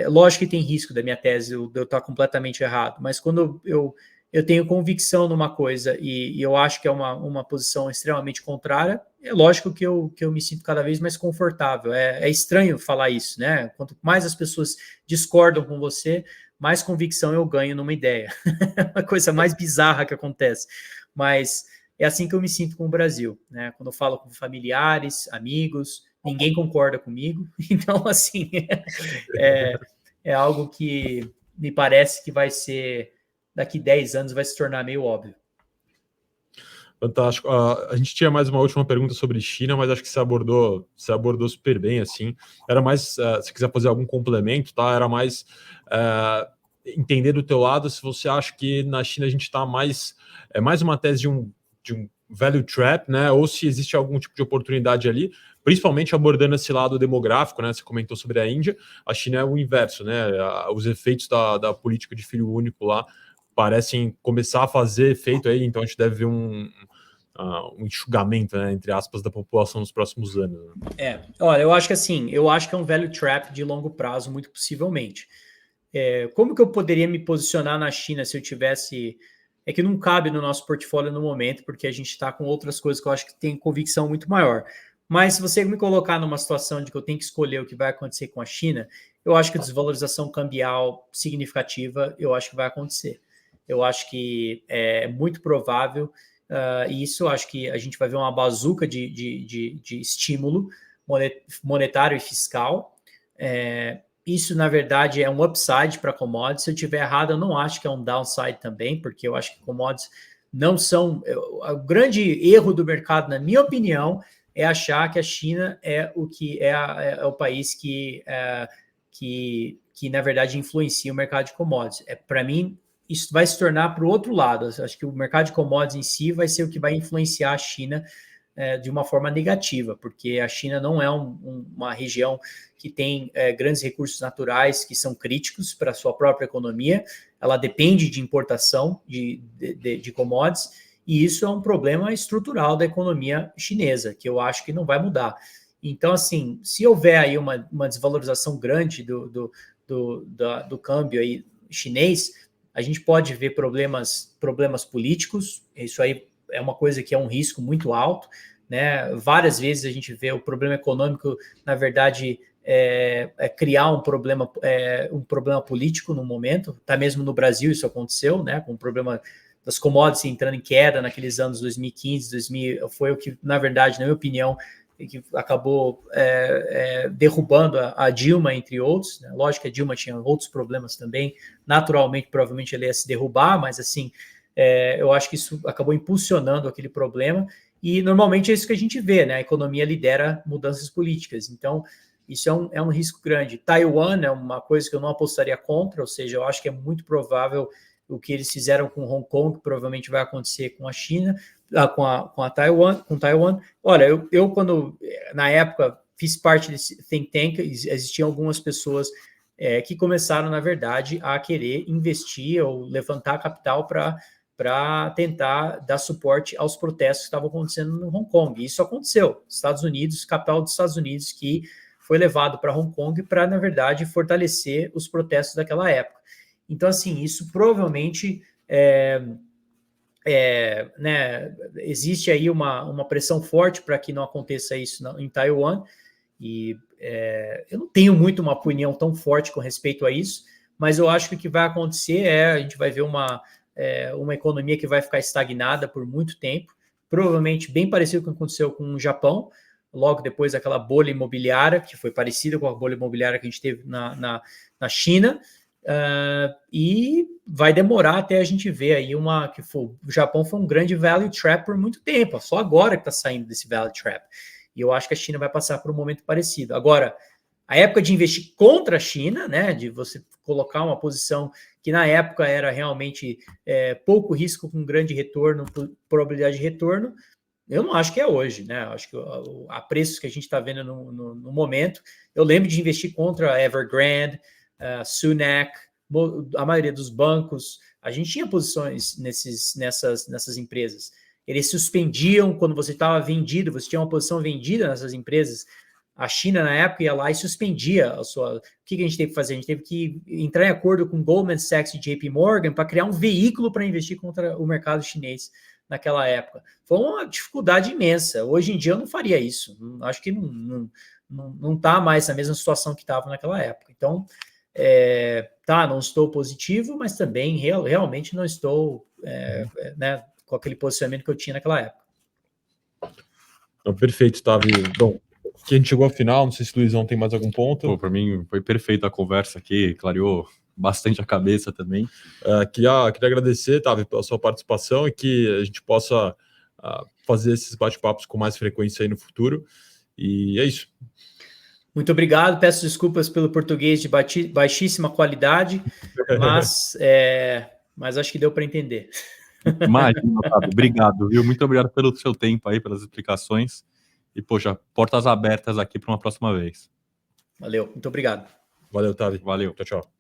lógico que tem risco da minha tese eu estar completamente errado, mas quando eu tenho convicção numa coisa e eu acho que é uma posição extremamente contrária, é lógico que eu me sinto cada vez mais confortável. É estranho falar isso, né? Quanto mais as pessoas discordam com você, mais convicção eu ganho numa ideia. A coisa mais bizarra que acontece. Mas é assim que eu me sinto com o Brasil, né? Quando eu falo com familiares, amigos, ninguém concorda comigo. Então, assim, é algo que me parece que vai ser, daqui 10 anos, vai se tornar meio óbvio. Fantástico. A gente tinha mais uma última pergunta sobre China, mas acho que você abordou super bem, assim. Era mais, se quiser fazer algum complemento, tá? Era mais entender do teu lado se você acha que na China a gente está mais uma tese de um value trap, né? Ou se existe algum tipo de oportunidade ali, principalmente abordando esse lado demográfico, né? Você comentou sobre a Índia, a China é o inverso, né? Os efeitos da política de filho único lá parecem começar a fazer efeito aí, então a gente deve ver um enxugamento, né, entre aspas, da população nos próximos anos. Né? Olha, eu acho que é um value trap de longo prazo, muito possivelmente. Como que eu poderia me posicionar na China se eu tivesse... É que não cabe no nosso portfólio no momento, porque a gente está com outras coisas que eu acho que tem convicção muito maior. Mas se você me colocar numa situação de que eu tenho que escolher o que vai acontecer com a China, eu acho que a desvalorização cambial significativa, eu acho que vai acontecer. Eu acho que é muito provável, e isso eu acho que a gente vai ver uma bazuca de estímulo monetário e fiscal. Isso, na verdade, é um upside para commodities. Se eu estiver errado, eu não acho que é um downside também, porque eu acho que commodities não são... O grande erro do mercado, na minha opinião, é achar que a China é o país que na verdade, influencia o mercado de commodities. Para mim, isso vai se tornar para o outro lado. Acho que o mercado de commodities em si vai ser o que vai influenciar a China de uma forma negativa, porque a China não é uma região que tem grandes recursos naturais que são críticos para a sua própria economia. Ela depende de importação de commodities, e isso é um problema estrutural da economia chinesa, que eu acho que não vai mudar. Então, assim, se houver aí uma desvalorização grande do câmbio aí chinês, a gente pode ver problemas políticos. Isso aí é uma coisa que é um risco muito alto, né? Várias vezes a gente vê o problema econômico, na verdade, criar um problema político no momento, até mesmo no Brasil isso aconteceu, né, com o problema das commodities entrando em queda naqueles anos 2015, 2000, foi o que, na verdade, na minha opinião, que acabou derrubando a Dilma, entre outros, né? Lógico que a Dilma tinha outros problemas também, naturalmente, provavelmente ela ia se derrubar, mas assim, eu acho que isso acabou impulsionando aquele problema, e normalmente é isso que a gente vê, né? A economia lidera mudanças políticas, então isso é um risco grande. Taiwan é uma coisa que eu não apostaria contra, ou seja, eu acho que é muito provável o que eles fizeram com Hong Kong provavelmente vai acontecer com a China, com Taiwan. Olha, eu quando, na época, fiz parte desse think tank, existiam algumas pessoas que começaram, na verdade, a querer investir ou levantar capital para tentar dar suporte aos protestos que estavam acontecendo no Hong Kong. E isso aconteceu. Estados Unidos, capital dos Estados Unidos, que foi levado para Hong Kong para, na verdade, fortalecer os protestos daquela época. Então, assim, isso provavelmente né, existe aí uma pressão forte para que não aconteça isso em Taiwan, e eu não tenho muito uma opinião tão forte com respeito a isso, mas eu acho que o que vai acontecer a gente vai ver uma economia que vai ficar estagnada por muito tempo, provavelmente bem parecido com o que aconteceu com o Japão, logo depois daquela bolha imobiliária, que foi parecida com a bolha imobiliária que a gente teve na China, e vai demorar até a gente ver aí o Japão foi um grande value trap por muito tempo, só agora que está saindo desse value trap, e eu acho que a China vai passar por um momento parecido. Agora, a época de investir contra a China, né, de você colocar uma posição que na época era realmente pouco risco com grande retorno, probabilidade de retorno, eu não acho que é hoje, né? Eu acho que a preços que a gente está vendo no momento, eu lembro de investir contra a Evergrande, Sunac, a maioria dos bancos, a gente tinha posições nessas empresas. Eles suspendiam quando você estava vendido, você tinha uma posição vendida nessas empresas. A China, na época, ia lá e suspendia a sua... O que a gente teve que fazer? A gente teve que entrar em acordo com Goldman Sachs e JP Morgan para criar um veículo para investir contra o mercado chinês naquela época. Foi uma dificuldade imensa. Hoje em dia eu não faria isso. Acho que não está mais na mesma situação que estava naquela época. Então, não estou positivo, mas também realmente não estou né, com aquele posicionamento que eu tinha naquela época. Então, perfeito, Tavi. Bom, aqui a gente chegou ao final, não sei se o Luizão tem mais algum ponto. Para mim foi perfeita a conversa aqui, clareou bastante a cabeça também. Queria agradecer, Tavi, pela sua participação e que a gente possa fazer esses bate-papos com mais frequência aí no futuro. E é isso. Muito obrigado, peço desculpas pelo português de baixíssima qualidade, mas acho que deu para entender. Imagina, Tavi, obrigado, viu? Muito obrigado pelo seu tempo aí, pelas explicações. E, poxa, portas abertas aqui para uma próxima vez. Valeu, muito obrigado. Valeu, Tavi. Valeu. Tchau, tchau.